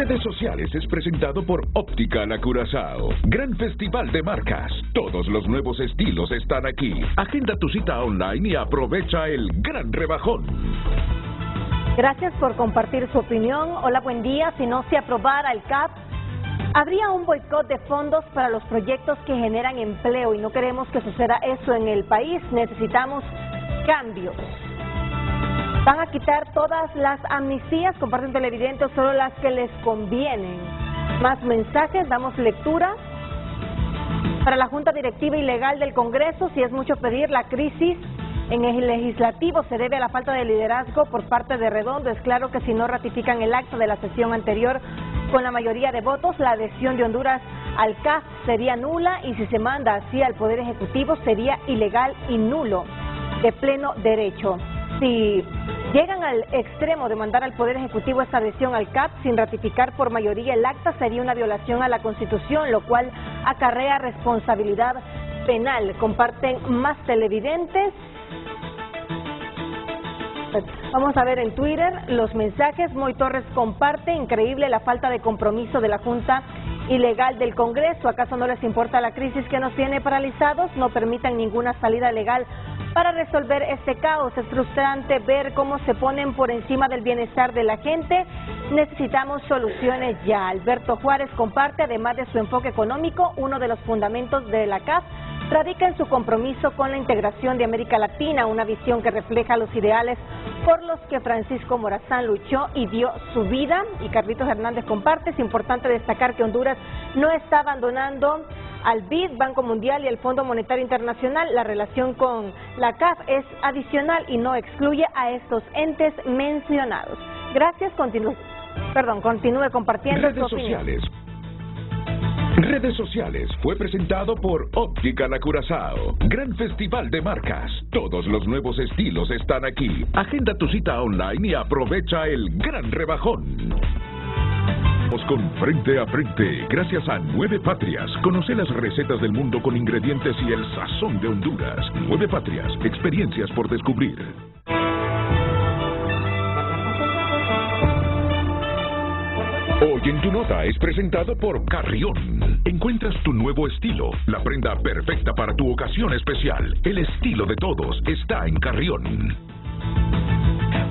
Redes Sociales es presentado por Óptica La Curazao. Gran festival de marcas. Todos los nuevos estilos están aquí. Agenda tu cita online y aprovecha el gran rebajón. Gracias por compartir su opinión. Hola, buen día. Si no se aprobara el CAP, habría un boicot de fondos para los proyectos que generan empleo y no queremos que suceda eso en el país. Necesitamos cambios. Van a quitar todas las amnistías, comparten televidentes, solo las que les convienen. Más mensajes, damos lectura. Para la Junta Directiva Ilegal del Congreso, si es mucho pedir, la crisis en el legislativo se debe a la falta de liderazgo por parte de Redondo. Es claro que si no ratifican el acta de la sesión anterior con la mayoría de votos, la adhesión de Honduras al CAF sería nula y si se manda así al Poder Ejecutivo sería ilegal y nulo de pleno derecho. Si llegan al extremo de mandar al Poder Ejecutivo esta adhesión al CAP sin ratificar por mayoría el acta, sería una violación a la Constitución, lo cual acarrea responsabilidad penal. Comparten más televidentes. Vamos a ver en Twitter los mensajes. Moy Torres comparte: increíble la falta de compromiso de la Junta Ilegal del Congreso. ¿Acaso no les importa la crisis que nos tiene paralizados? No permitan ninguna salida legal para resolver este caos. Es frustrante ver cómo se ponen por encima del bienestar de la gente. Necesitamos soluciones ya. Alberto Juárez comparte: además de su enfoque económico, uno de los fundamentos de la CAF radica en su compromiso con la integración de América Latina, una visión que refleja los ideales por los que Francisco Morazán luchó y dio su vida. Y Carlitos Hernández comparte: es importante destacar que Honduras no está abandonando al BID, Banco Mundial y el Fondo Monetario Internacional. La relación con la CAF es adicional y no excluye a estos entes mencionados. Gracias, continúe compartiendo su opinión. Redes Sociales fue presentado por Óptica La Curazao. Gran festival de marcas. Todos los nuevos estilos están aquí. Agenda tu cita online y aprovecha el gran rebajón. Con Frente a Frente, gracias a 9 Patrias. Conoce las recetas del mundo con ingredientes y el sazón de Honduras. 9 Patrias, experiencias por descubrir. Hoy en Tu Nota es presentado por Carrión. Encuentras tu nuevo estilo, la prenda perfecta para tu ocasión especial. El estilo de todos está en Carrión.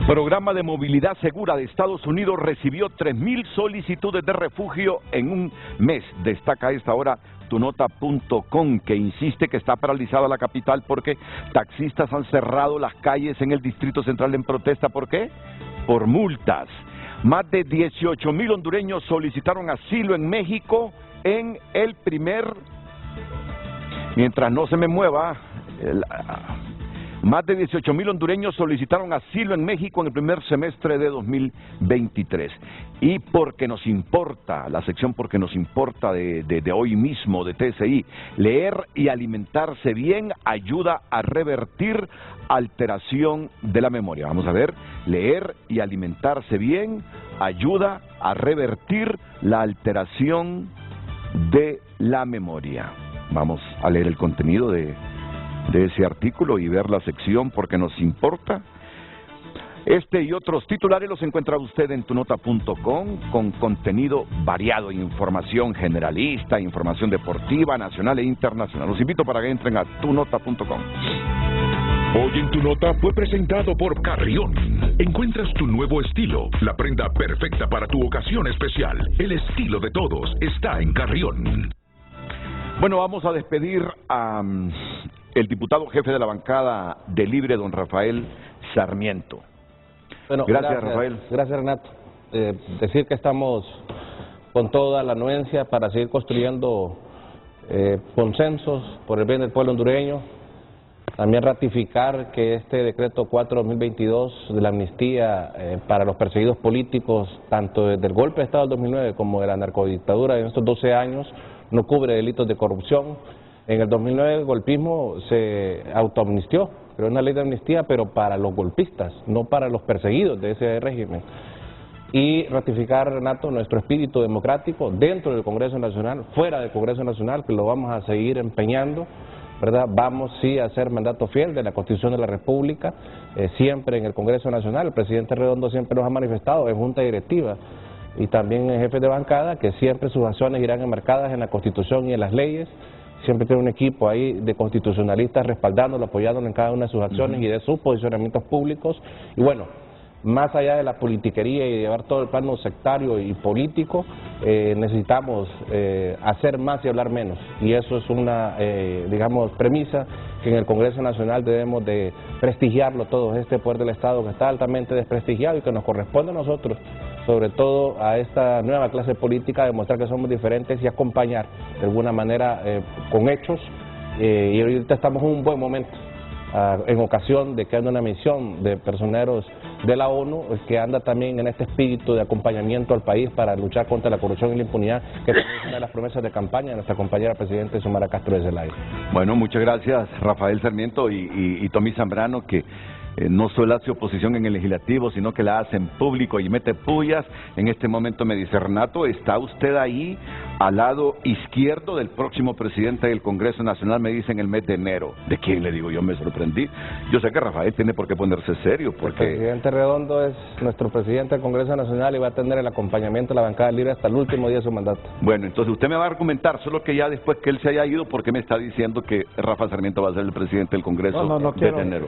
Programa de Movilidad Segura de Estados Unidos recibió 3,000 solicitudes de refugio en un mes. Destaca a esta hora tunota.com, que insiste que está paralizada la capital porque taxistas han cerrado las calles en el Distrito Central en protesta. ¿Por qué? Por multas. Más de 18,000 hondureños solicitaron asilo en México en el primer... Mientras no se me mueva... Más de 18,000 hondureños solicitaron asilo en México en el primer semestre de 2023. Y porque nos importa, la sección porque nos importa de hoy mismo de TSI, leer y alimentarse bien ayuda a revertir alteración de la memoria. Vamos a ver, leer y alimentarse bien ayuda a revertir la alteración de la memoria. Vamos a leer el contenido de ese artículo y ver la sección porque nos importa. Este y otros titulares los encuentra usted en tunota.com con contenido variado, información generalista, información deportiva, nacional e internacional. Los invito para que entren a tunota.com. Hoy en Tu Nota fue presentado por Carrión. Encuentras tu nuevo estilo, la prenda perfecta para tu ocasión especial. El estilo de todos está en Carrión. Bueno, vamos a despedir a el diputado jefe de la bancada de Libre, don Rafael Sarmiento. Bueno, gracias Rafael. Gracias, Renato. Decir que estamos con toda la anuencia para seguir construyendo consensos por el bien del pueblo hondureño. También ratificar que este decreto 4/2022 de la amnistía para los perseguidos políticos, tanto desde el golpe de Estado del 2009 como de la narcodictadura en estos 12 años, no cubre delitos de corrupción. En el 2009 el golpismo se autoamnistió, creó una ley de amnistía, pero para los golpistas, no para los perseguidos de ese régimen. Y ratificar, Renato, nuestro espíritu democrático dentro del Congreso Nacional, fuera del Congreso Nacional, que lo vamos a seguir empeñando, ¿verdad? Vamos sí a ser mandato fiel de la Constitución de la República, siempre en el Congreso Nacional. El presidente Redondo siempre nos ha manifestado en junta directiva y también jefes de bancada, que siempre sus acciones irán enmarcadas en la Constitución y en las leyes. Siempre tiene un equipo ahí de constitucionalistas respaldándolo, apoyándolo en cada una de sus acciones y de sus posicionamientos públicos. Y bueno, más allá de la politiquería y de llevar todo el plano sectario y político, necesitamos hacer más y hablar menos. Y eso es una, digamos, premisa que en el Congreso Nacional debemos de prestigiarlo todos, este poder del Estado que está altamente desprestigiado y que nos corresponde a nosotros, sobre todo a esta nueva clase política, demostrar que somos diferentes y acompañar de alguna manera con hechos. Y ahorita estamos en un buen momento, en ocasión de que anda una misión de personeros de la ONU que anda también en este espíritu de acompañamiento al país para luchar contra la corrupción y la impunidad, que también es una de las promesas de campaña de nuestra compañera presidenta Xiomara Castro de Zelaya. Bueno, muchas gracias Rafael Sarmiento y Tommy Zambrano, que no solo hace oposición en el legislativo, sino que la hace en público y mete pullas. En este momento me dice: Renato, ¿está usted ahí al lado izquierdo del próximo presidente del Congreso Nacional? Me dice en el mes de enero. ¿De quién? Le digo yo, me sorprendí. Yo sé que Rafael tiene por qué ponerse serio, porque... El presidente Redondo es nuestro presidente del Congreso Nacional y va a tener el acompañamiento de la bancada libre hasta el último día de su mandato. Bueno, entonces usted me va a argumentar, solo que ya después que él se haya ido, ¿por qué me está diciendo que Rafa Sarmiento va a ser el presidente del Congreso quiero, enero?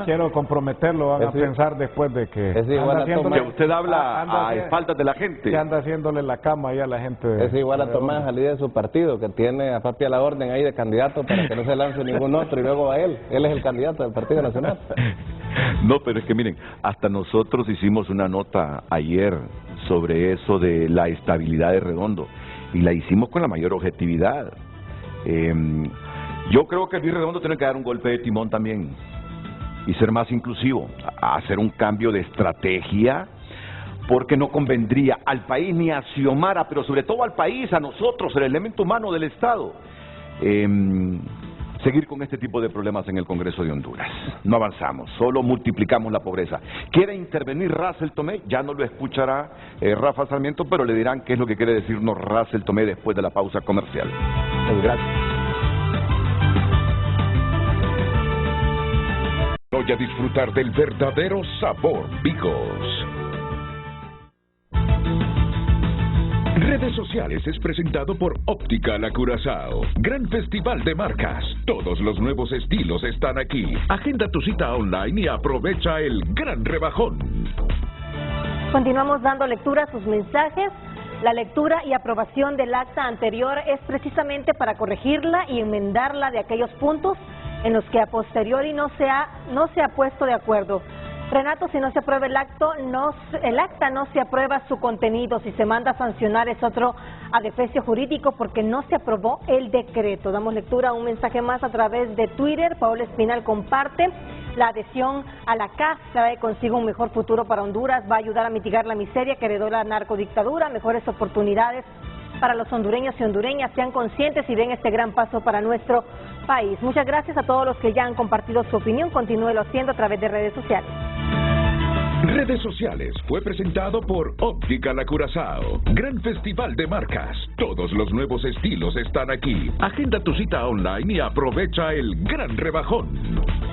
Quiero comprometerlo, van a pensar después de que... Es igual que usted habla a espaldas de la gente. Que anda haciéndole la cama ahí a la gente. Es igual a Tomás, al líder de su partido, que tiene a papi a la orden ahí de candidato para que no se lance ningún otro y luego a él. Él es el candidato del Partido Nacional. No, pero es que miren, hasta nosotros hicimos una nota ayer sobre eso de la estabilidad de Redondo y la hicimos con la mayor objetividad. Yo creo que Luis Redondo tiene que dar un golpe de timón también y ser más inclusivo, hacer un cambio de estrategia, porque no convendría al país ni a Xiomara, pero sobre todo al país, a nosotros, el elemento humano del Estado, seguir con este tipo de problemas en el Congreso de Honduras. No avanzamos, solo multiplicamos la pobreza. ¿Quiere intervenir Russell Tomé? Ya no lo escuchará Rafa Sarmiento, pero le dirán qué es lo que quiere decirnos Russell Tomé después de la pausa comercial. Gracias. Voy a disfrutar del verdadero sabor Bigos. Redes Sociales es presentado por Óptica La Curazao. Gran festival de marcas. Todos los nuevos estilos están aquí. Agenda tu cita online y aprovecha el gran rebajón. Continuamos dando lectura a sus mensajes. La lectura y aprobación del acta anterior es precisamente para corregirla y enmendarla de aquellos puntos en los que a posteriori no se ha puesto de acuerdo. Renato, si no se aprueba el acta no se aprueba su contenido. Si se manda a sancionar es otro adefesio jurídico porque no se aprobó el decreto. Damos lectura a un mensaje más a través de Twitter. Paola Espinal comparte: la adhesión a la CAF trae consigo un mejor futuro para Honduras, va a ayudar a mitigar la miseria que heredó la narcodictadura, mejores oportunidades para los hondureños y hondureñas. Sean conscientes y den este gran paso para nuestro país. Muchas gracias a todos los que ya han compartido su opinión. Continúelo haciendo a través de redes sociales. Redes Sociales fue presentado por Óptica La Curazao. Gran festival de marcas. Todos los nuevos estilos están aquí. Agenda tu cita online y aprovecha el gran rebajón.